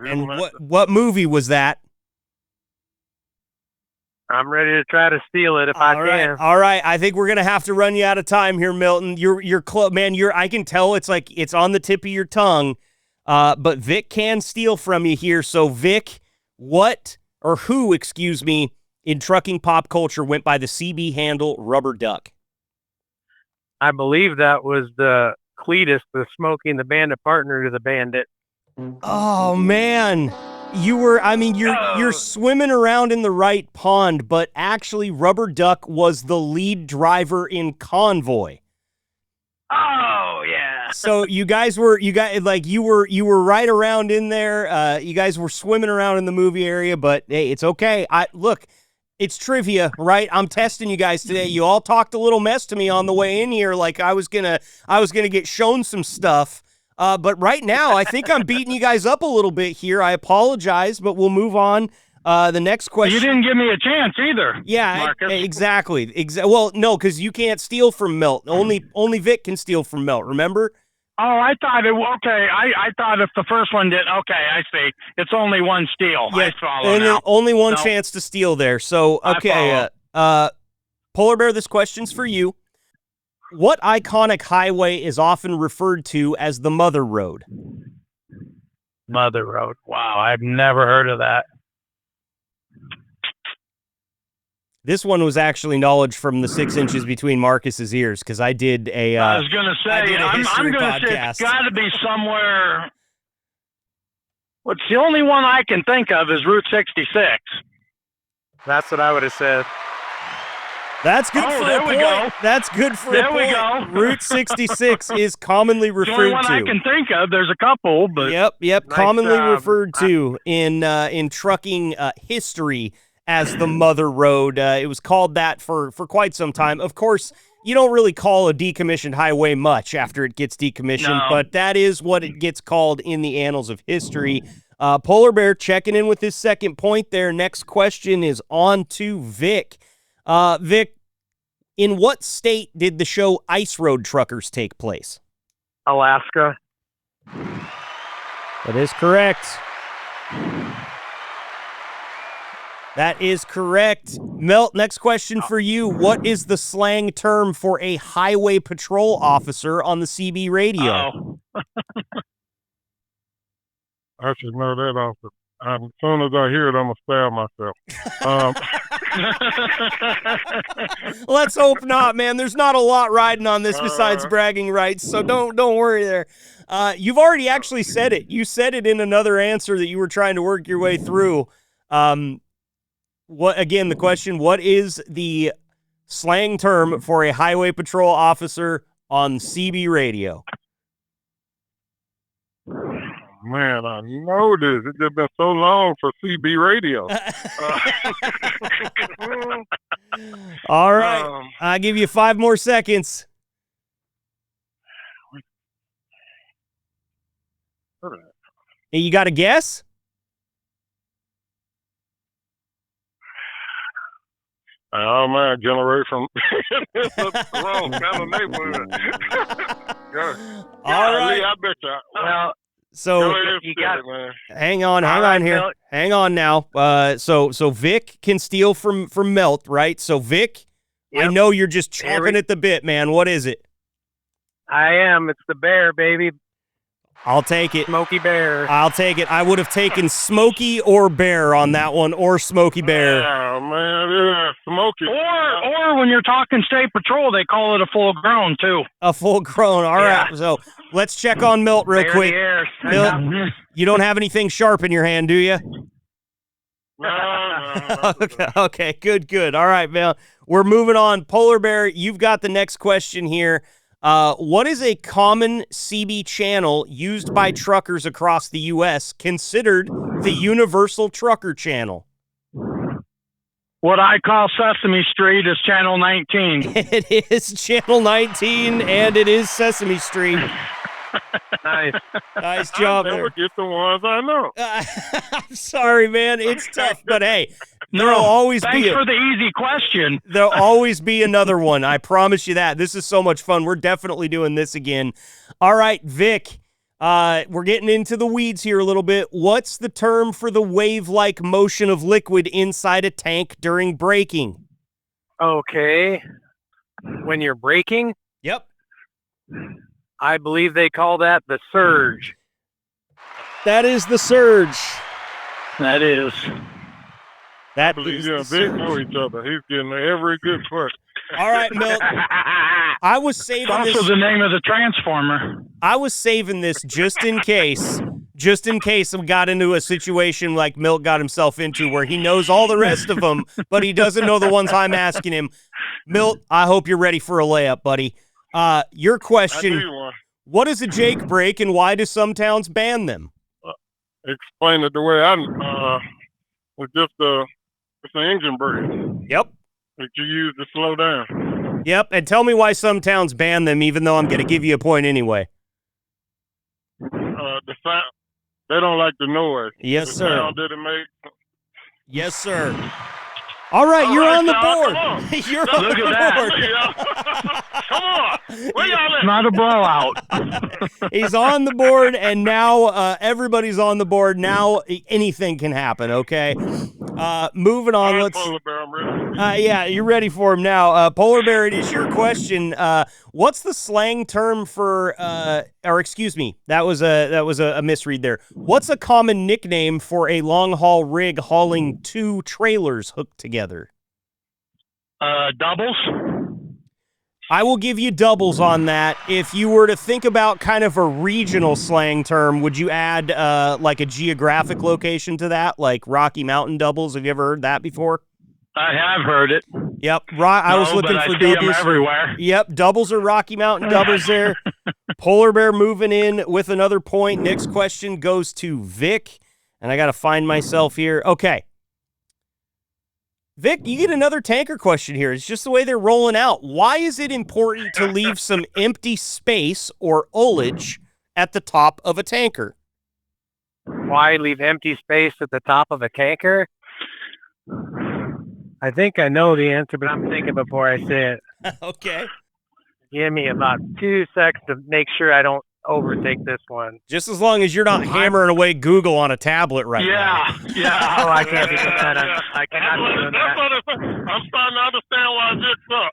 and what movie was that? I'm ready to try to steal it if I can. All right. I think we're gonna have to run you out of time here, Milton. You're close, man. I can tell it's like it's on the tip of your tongue. But Vic can steal from you here. So Vic, who, excuse me, in trucking pop culture went by the CB handle Rubber Duck? I believe that was the Cletus, the Smoking the Bandit partner to the Bandit. Oh man. You're swimming around in the right pond, but actually Rubber Duck was the lead driver in Convoy. Oh yeah. So you were right around in there. You guys were swimming around in the movie area, but hey, it's okay. Look, it's trivia, right? I'm testing you guys today. You all talked a little mess to me on the way in here, like I was gonna get shown some stuff. But right now, I think I'm beating you guys up a little bit here. I apologize, but we'll move on. The next question. You didn't give me a chance either. Yeah, Marcus. Exactly. Well, no, because you can't steal from Milt. Only Vic can steal from Milt. Remember? Oh, I thought it. Okay, I thought if the first one did. Okay, I see. It's only one steal. Yeah, I follow now. Only one chance to steal there. So okay, Polar Bear, this question's for you. What iconic highway is often referred to as the Mother Road? Mother Road. Wow, I've never heard of that. This one was actually knowledge from the 6 inches between Marcus's ears, because I did a. I was gonna say, I'm gonna say it's got to be somewhere. What's the only one I can think of is Route 66. That's what I would have said. That's good for a point. Go. That's good for a point. There we go. Route 66 is commonly referred to. The only one I can think of. There's a couple, but yep. Nice commonly job. Referred to in trucking history as the Mother Road. It was called that for quite some time. Of course, you don't really call a decommissioned highway much after it gets decommissioned, but that is what it gets called in the annals of history. Polar Bear checking in with his second point there. Next question is on to Vic. Vic, in what state did the show Ice Road Truckers take place? Alaska. That is correct. That is correct. Melt, next question for you. What is the slang term for a highway patrol officer on the CB radio? I should know that off. As soon as I hear it, I'm going to stab myself. Let's hope not, man. There's not a lot riding on this besides bragging rights, so don't worry there. You've already actually said it. You said it in another answer that you were trying to work your way through. The question, what is the slang term for a highway patrol officer on CB radio? Man, I know this. It's just been so long for CB radio. All right. I'll give you 5 more seconds. Hey, you got a guess? Oh, man, generate from the wrong kind of neighborhood. All right. I bet you. Well, so you got man. hang on here. Melt. Hang on now. So Vic can steal from Melt, right? So Vic, Yep. I know you're just chomping at the bit, man. What is it? I am. It's the bear, baby. I'll take it. Smoky Bear. I'll take it. I would have taken Smokey or Bear on that one, or Smokey Bear. Oh, man, yeah, Smokey. Or when you're talking state patrol, they call it a full grown too. A full grown. All right. So let's check on Milt real Bear quick. in the air. Milt, you don't have anything sharp in your hand, do you? No. Okay. Good. All right, man. We're moving on. Polar Bear, you've got the next question here. What is a common CB channel used by truckers across the U.S. considered the universal trucker channel? What I call Sesame Street is Channel 19. It is Channel 19, and it is Sesame Street. Nice. Nice job I never there. get the ones I know. I'm sorry, man. It's tough, but hey, there'll No, always thanks be for the easy question. there'll always be another one. I promise you that. This is so much fun. We're definitely doing this again. All right, Vic. We're getting into the weeds here a little bit. What's the term for the wave-like motion of liquid inside a tank during braking? Okay. When you're braking, Yep. I believe they call that the surge. That is the surge. That is. That Believe is you the and Vic know surge. each other. He's getting every good question. All right, Milt. I was saving It's also this. the name of the transformer. I was saving this just in case I got into a situation like Milt got himself into where he knows all the rest of them, but he doesn't know the ones I'm asking him. Milt, I hope you're ready for a layup, buddy. Your I knew question, you one. what is a Jake brake and why do some towns ban them? Explain it the way it's just it's an engine brake Yep. that you use to slow down. Yep, and tell me why some towns ban them, even though I'm going to give you a point anyway. The sound, they don't like the noise. Yes, the sir. sound that it makes. Yes, sir. All right, All you're right, on the y'all, board. come on. You're Look on at the that. board. Come on. Where y'all at? Not a blowout. He's on the board, and now everybody's on the board. Now anything can happen, okay? Moving on. All right, Let's. Polar Bear, I'm ready. Yeah, you're ready for him now. Polar Bear, it is your question. What's the slang term for, or excuse me, that was a misread there. What's a common nickname for a long haul rig hauling two trailers hooked together? Doubles. I will give you doubles on that. If you were to think about kind of a regional slang term, would you add like a geographic location to that, like Rocky Mountain doubles? Have you ever heard that before? I have heard it. Yep. I was looking but for I see them doubles. everywhere. Yep, doubles are Rocky Mountain doubles there. Polar Bear moving in with another point. Next question goes to Vic, and I got to find myself here. Okay. Vic, you get another tanker question here. It's just the way they're rolling out. Why is it important to leave some empty space or ullage at the top of a tanker? Why leave empty space at the top of a tanker? I think I know the answer, but I'm thinking before I say it. Okay. Give me about 2 seconds to make sure I don't overtake this one. Just as long as you're not hammering away Google on a tablet right now. Yeah. Oh, I can't be doing that. I cannot be doing That's that. what I'm starting to understand why Vic's up.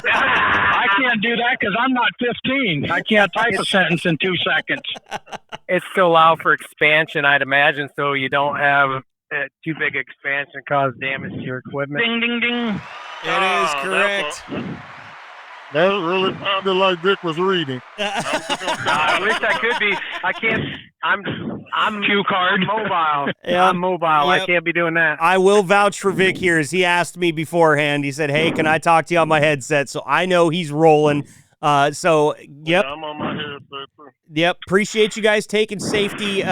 I can't do that because I'm not 15. I can't type a sentence in 2 seconds. It's to allow for expansion, I'd imagine, so you don't have too big expansion cause damage to your equipment. Ding, ding, ding. It is correct. That really sounded like Vic was reading. I wish I could be. I can't. I'm Cue card. mobile. Yeah. I'm mobile. Yep. I can't be doing that. I will vouch for Vic here as he asked me beforehand. He said, hey, can I talk to you on my headset? So I know he's rolling. Yep. Yeah, I'm on my headset too. Yep. Appreciate you guys taking safety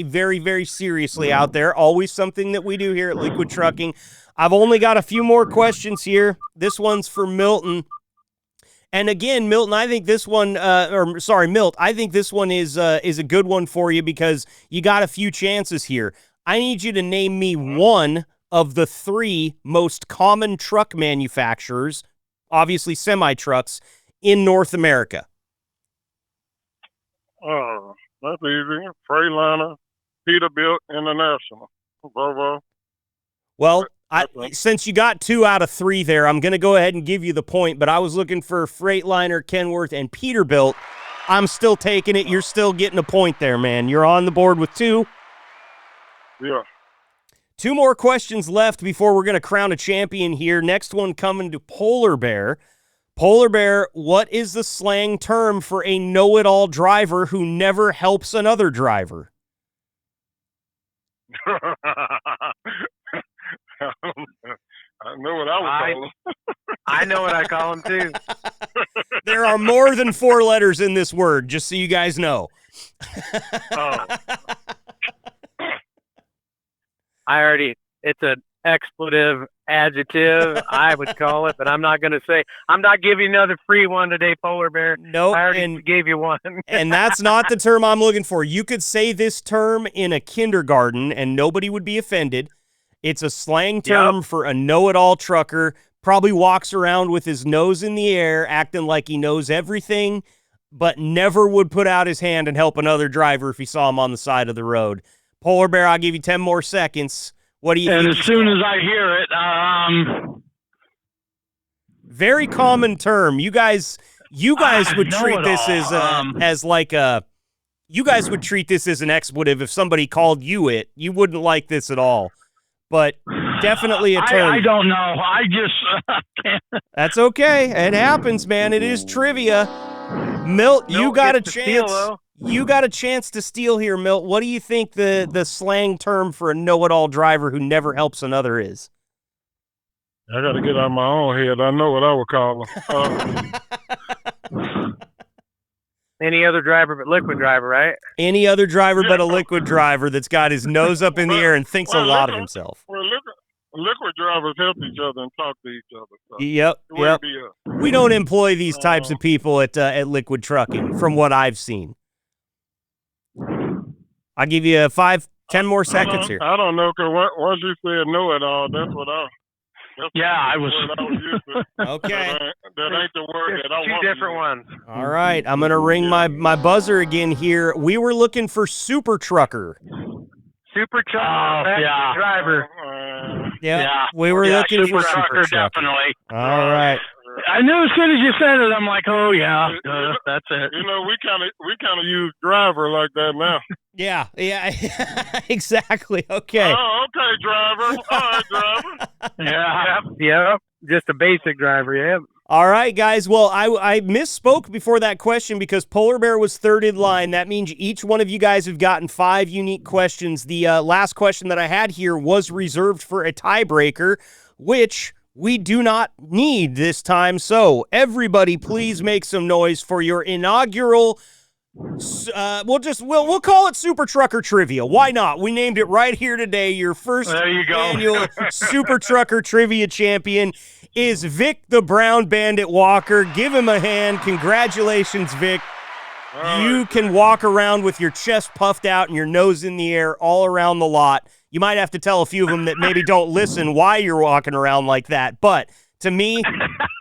very, very seriously out there. Always something that we do here at Liquid Trucking. I've only got a few more questions here. This one's for Milton. And again, Milton, I think this one, Milt, I think this one is a good one for you because you got a few chances here. I need you to name me one of the 3 most common truck manufacturers, obviously semi-trucks, in North America. Oh, that's easy. Freightliner, Peterbilt International, Volvo. Well, since you got 2 out of 3 there, I'm going to go ahead and give you the point, but I was looking for Freightliner, Kenworth, and Peterbilt. I'm still taking it. You're still getting a point there, man. You're on the board with 2. Yeah. 2 more questions left before we're going to crown a champion here. Next one coming to Polar Bear. Polar Bear, what is the slang term for a know-it-all driver who never helps another driver? I know what I would call them. I know what I call them too. There are more than 4 letters in this word, just so you guys know. Oh. It's a expletive adjective, I would call it, but I'm not going to say. I'm not giving you another free one today, Polar Bear. Nope, I already gave you one. And that's not the term I'm looking for. You could say this term in a kindergarten and nobody would be offended. It's a slang term for a know-it-all trucker, probably walks around with his nose in the air, acting like he knows everything, but never would put out his hand and help another driver if he saw him on the side of the road. Polar Bear, I'll give you 10 more seconds. What do you think? And as soon as I hear it, very common term. You guys would treat this as like a. You guys would treat this as an expletive if somebody called you it. You wouldn't like this at all, but definitely a term. I don't know. I just can't. That's okay. It happens, man. It is trivia. Milt, you got a chance. You got a chance to steal here, Milt. What do you think the slang term for a know-it-all driver who never helps another is? I got to get out of my own head. I know what I would call them. Any other driver but liquid driver, right? Any other driver but a liquid driver that's got his nose up in the air and thinks a lot of himself. Well, liquid drivers help each other and talk to each other. So Yep. We don't employ these types of people at Liquid Trucking, from what I've seen. I'll give you 10 more seconds here. I don't know, because once you said know it all, that's what I was used to. Okay. That ain't the word that I want. Two different ones. All right. I'm going to ring my buzzer again here. We were looking for Super Trucker. Super trucker, driver. We were looking for Super Trucker, definitely. All right. I knew as soon as you said it, I'm like, oh yeah, that's it. You know, we kind of use driver like that now. Yeah, exactly. Okay. Oh, okay, driver. All right, driver. Yeah. Just a basic driver. Yeah. All right, guys. Well, I misspoke before that question because Polar Bear was third in line. That means each one of you guys have gotten 5 unique questions. The last question that I had here was reserved for a tiebreaker, which we do not need this time. So everybody, please make some noise for your inaugural. We'll call it Super Trucker Trivia. Why not? We named it right here today. Your first annual Super Trucker Trivia champion is Vic the Brown Bandit Walker. Give him a hand. Congratulations, Vic. You can walk around with your chest puffed out and your nose in the air all around the lot. You might have to tell a few of them that maybe don't listen why you're walking around like that. But to me,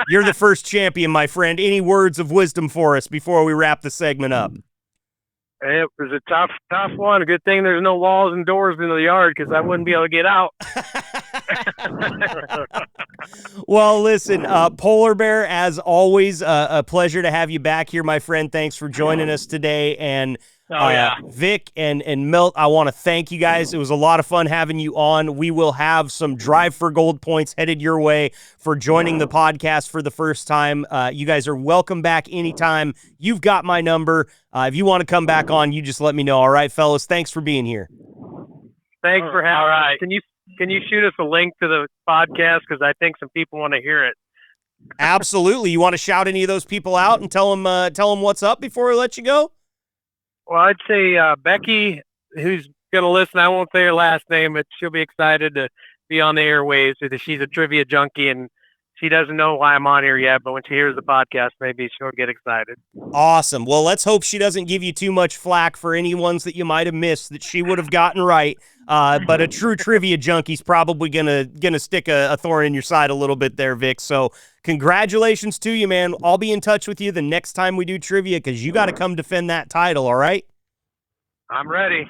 you're the first champion, my friend. Any words of wisdom for us before we wrap the segment up? It was a tough one. A good thing there's no walls and doors in the yard because I wouldn't be able to get out. Well, listen, Polar Bear, as always, a pleasure to have you back here, my friend. Thanks for joining us today. And Vic and Milt, I want to thank you guys. It was a lot of fun having you on. We will have some Drive for Gold points headed your way for joining the podcast for the first time. You guys are welcome back anytime. You've got my number. If you want to come back on, you just let me know. All right, fellas, thanks for being here. Thanks for having us. Can you shoot us a link to the podcast? Because I think some people want to hear it. Absolutely. You want to shout any of those people out and tell them what's up before we let you go? Well, I'd say Becky, who's going to listen, I won't say her last name, but she'll be excited to be on the airwaves because she's a trivia junkie and she doesn't know why I'm on here yet, but when she hears the podcast, maybe she'll get excited. Awesome. Well, let's hope she doesn't give you too much flack for any ones that you might have missed that she would have gotten right. But a true trivia junkie's probably gonna stick a thorn in your side a little bit there, Vic. So congratulations to you, man. I'll be in touch with you the next time we do trivia because you got to come defend that title, all right? I'm ready.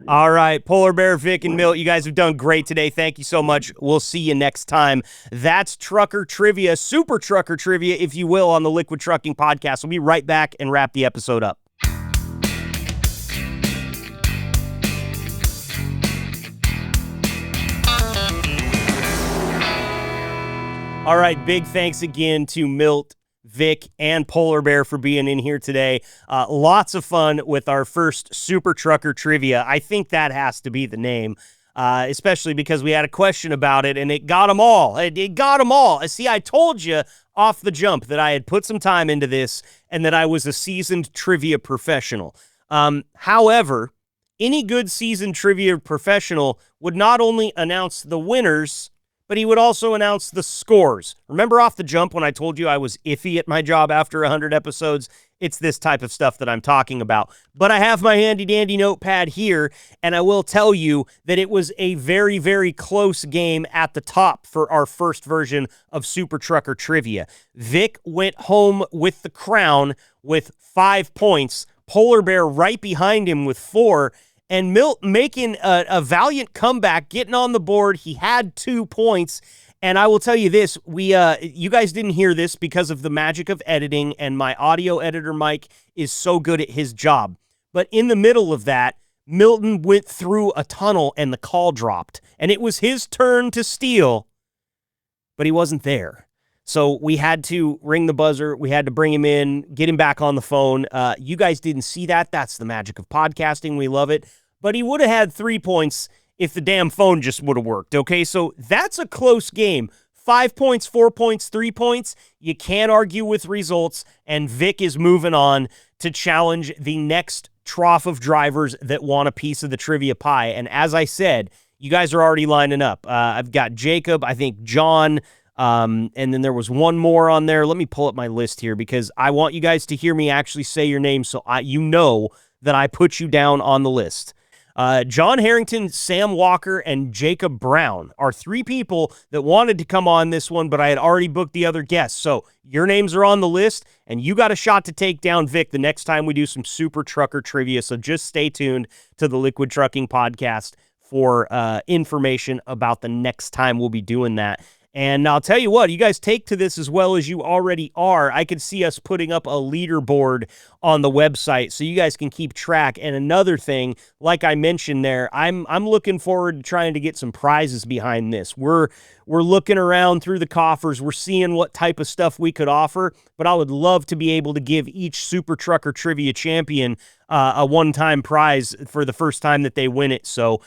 All right. Polar Bear, Vic, and Milt, you guys have done great today. Thank you so much. We'll see you next time. That's Trucker Trivia, Super Trucker Trivia, if you will, on the Liquid Trucking Podcast. We'll be right back and wrap the episode up. All right, big thanks again to Milt, Vic, and Polar Bear for being in here today. Lots of fun with our first Super Trucker Trivia. I think that has to be the name, especially because we had a question about it, and it got them all. It got them all. See, I told you off the jump that I had put some time into this and that I was a seasoned trivia professional. However, Any good seasoned trivia professional would not only announce the winners, but he would also announce the scores. Remember off the jump when I told you I was iffy at my job after 100 episodes? It's this type of stuff that I'm talking about. But I have my handy-dandy notepad here, and I will tell you that it was a very, very close game at the top for our first version of Super Trucker Trivia. Vic went home with the crown with 5 points, Polar Bear right behind him with 4, and Milt making a valiant comeback, getting on the board. He had 2 points. And I will tell you this, you guys didn't hear this because of the magic of editing, and my audio editor, Mike, is so good at his job. But in the middle of that, Milton went through a tunnel and the call dropped. And it was his turn to steal, but he wasn't there. So we had to ring the buzzer. We had to bring him in, get him back on the phone. You guys didn't see that. That's the magic of podcasting. We love it. But he would have had 3 points if the damn phone just would have worked, okay? So that's a close game. 5 points, 4 points, 3 points. You can't argue with results, and Vic is moving on to challenge the next trough of drivers that want a piece of the trivia pie. And as I said, you guys are already lining up. I've got Jacob, I think John, and then there was one more on there. Let me pull up my list here because I want you guys to hear me actually say your name so you know that I put you down on the list. John Harrington, Sam Walker, and Jacob Brown are 3 people that wanted to come on this one, but I had already booked the other guests. So your names are on the list, and you got a shot to take down Vic the next time we do some Super Trucker Trivia. So just stay tuned to the Liquid Trucking Podcast for information about the next time we'll be doing that. And I'll tell you what, you guys take to this as well as you already are. I could see us putting up a leaderboard on the website so you guys can keep track. And another thing, like I mentioned there, I'm looking forward to trying to get some prizes behind this. We're looking around through the coffers. We're seeing what type of stuff we could offer, but I would love to be able to give each Super Trucker Trivia champion a one-time prize for the first time that they win it. So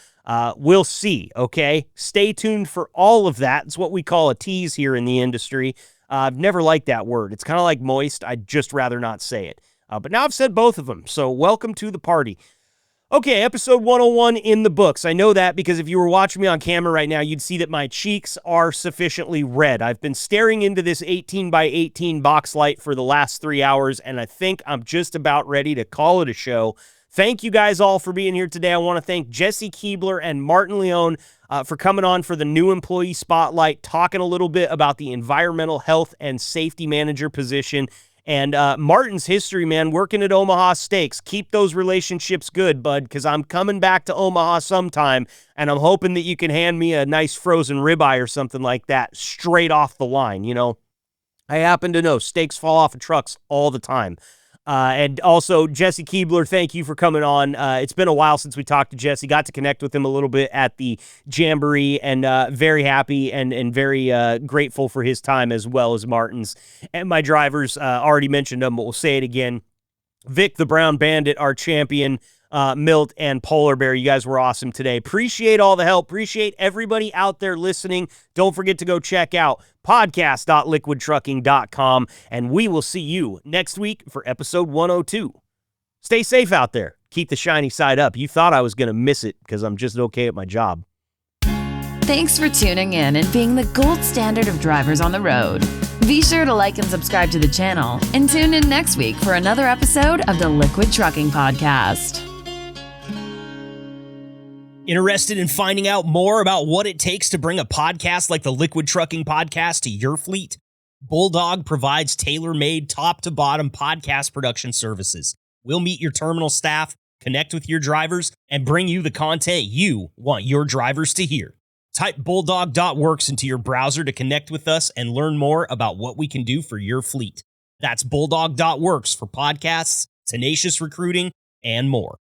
we'll see, okay? Stay tuned for all of that. It's what we call a tease here in the industry. I've never liked that word. It's kind of like moist. I'd just rather not say it. But now I've said both of them, so welcome to the party. Okay, episode 101 in the books. I know that because if you were watching me on camera right now, you'd see that my cheeks are sufficiently red. I've been staring into this 18 by 18 box light for the last 3 hours, and I think I'm just about ready to call it a show. Thank you guys all for being here today. I want to thank Jesse Keebler and Martin Leone for coming on for the new employee spotlight, talking a little bit about the environmental health and safety manager position. And Martin's history, man, working at Omaha Steaks. Keep those relationships good, bud, because I'm coming back to Omaha sometime, and I'm hoping that you can hand me a nice frozen ribeye or something like that straight off the line, you know. I happen to know steaks fall off of trucks all the time. And also, Jesse Keebler, thank you for coming on. It's been a while since we talked to Jesse. Got to connect with him a little bit at the Jamboree, and very happy and very grateful for his time as well as Martin's. And my drivers, already mentioned them, but we'll say it again. Vic, the Brown Bandit, our champion, Milt, and Polar Bear. You guys were awesome today. Appreciate all the help. Appreciate everybody out there listening. Don't forget to go check out podcast.liquidtrucking.com, and we will see you next week for episode 102. Stay safe out there. Keep the shiny side up. You thought I was going to miss it because I'm just okay at my job. Thanks for tuning in and being the gold standard of drivers on the road. Be sure to like and subscribe to the channel and tune in next week for another episode of the Liquid Trucking Podcast. Interested in finding out more about what it takes to bring a podcast like the Liquid Trucking Podcast to your fleet? Bulldog provides tailor-made, top-to-bottom podcast production services. We'll meet your terminal staff, connect with your drivers, and bring you the content you want your drivers to hear. Type bulldog.works into your browser to connect with us and learn more about what we can do for your fleet. That's bulldog.works for podcasts, tenacious recruiting, and more.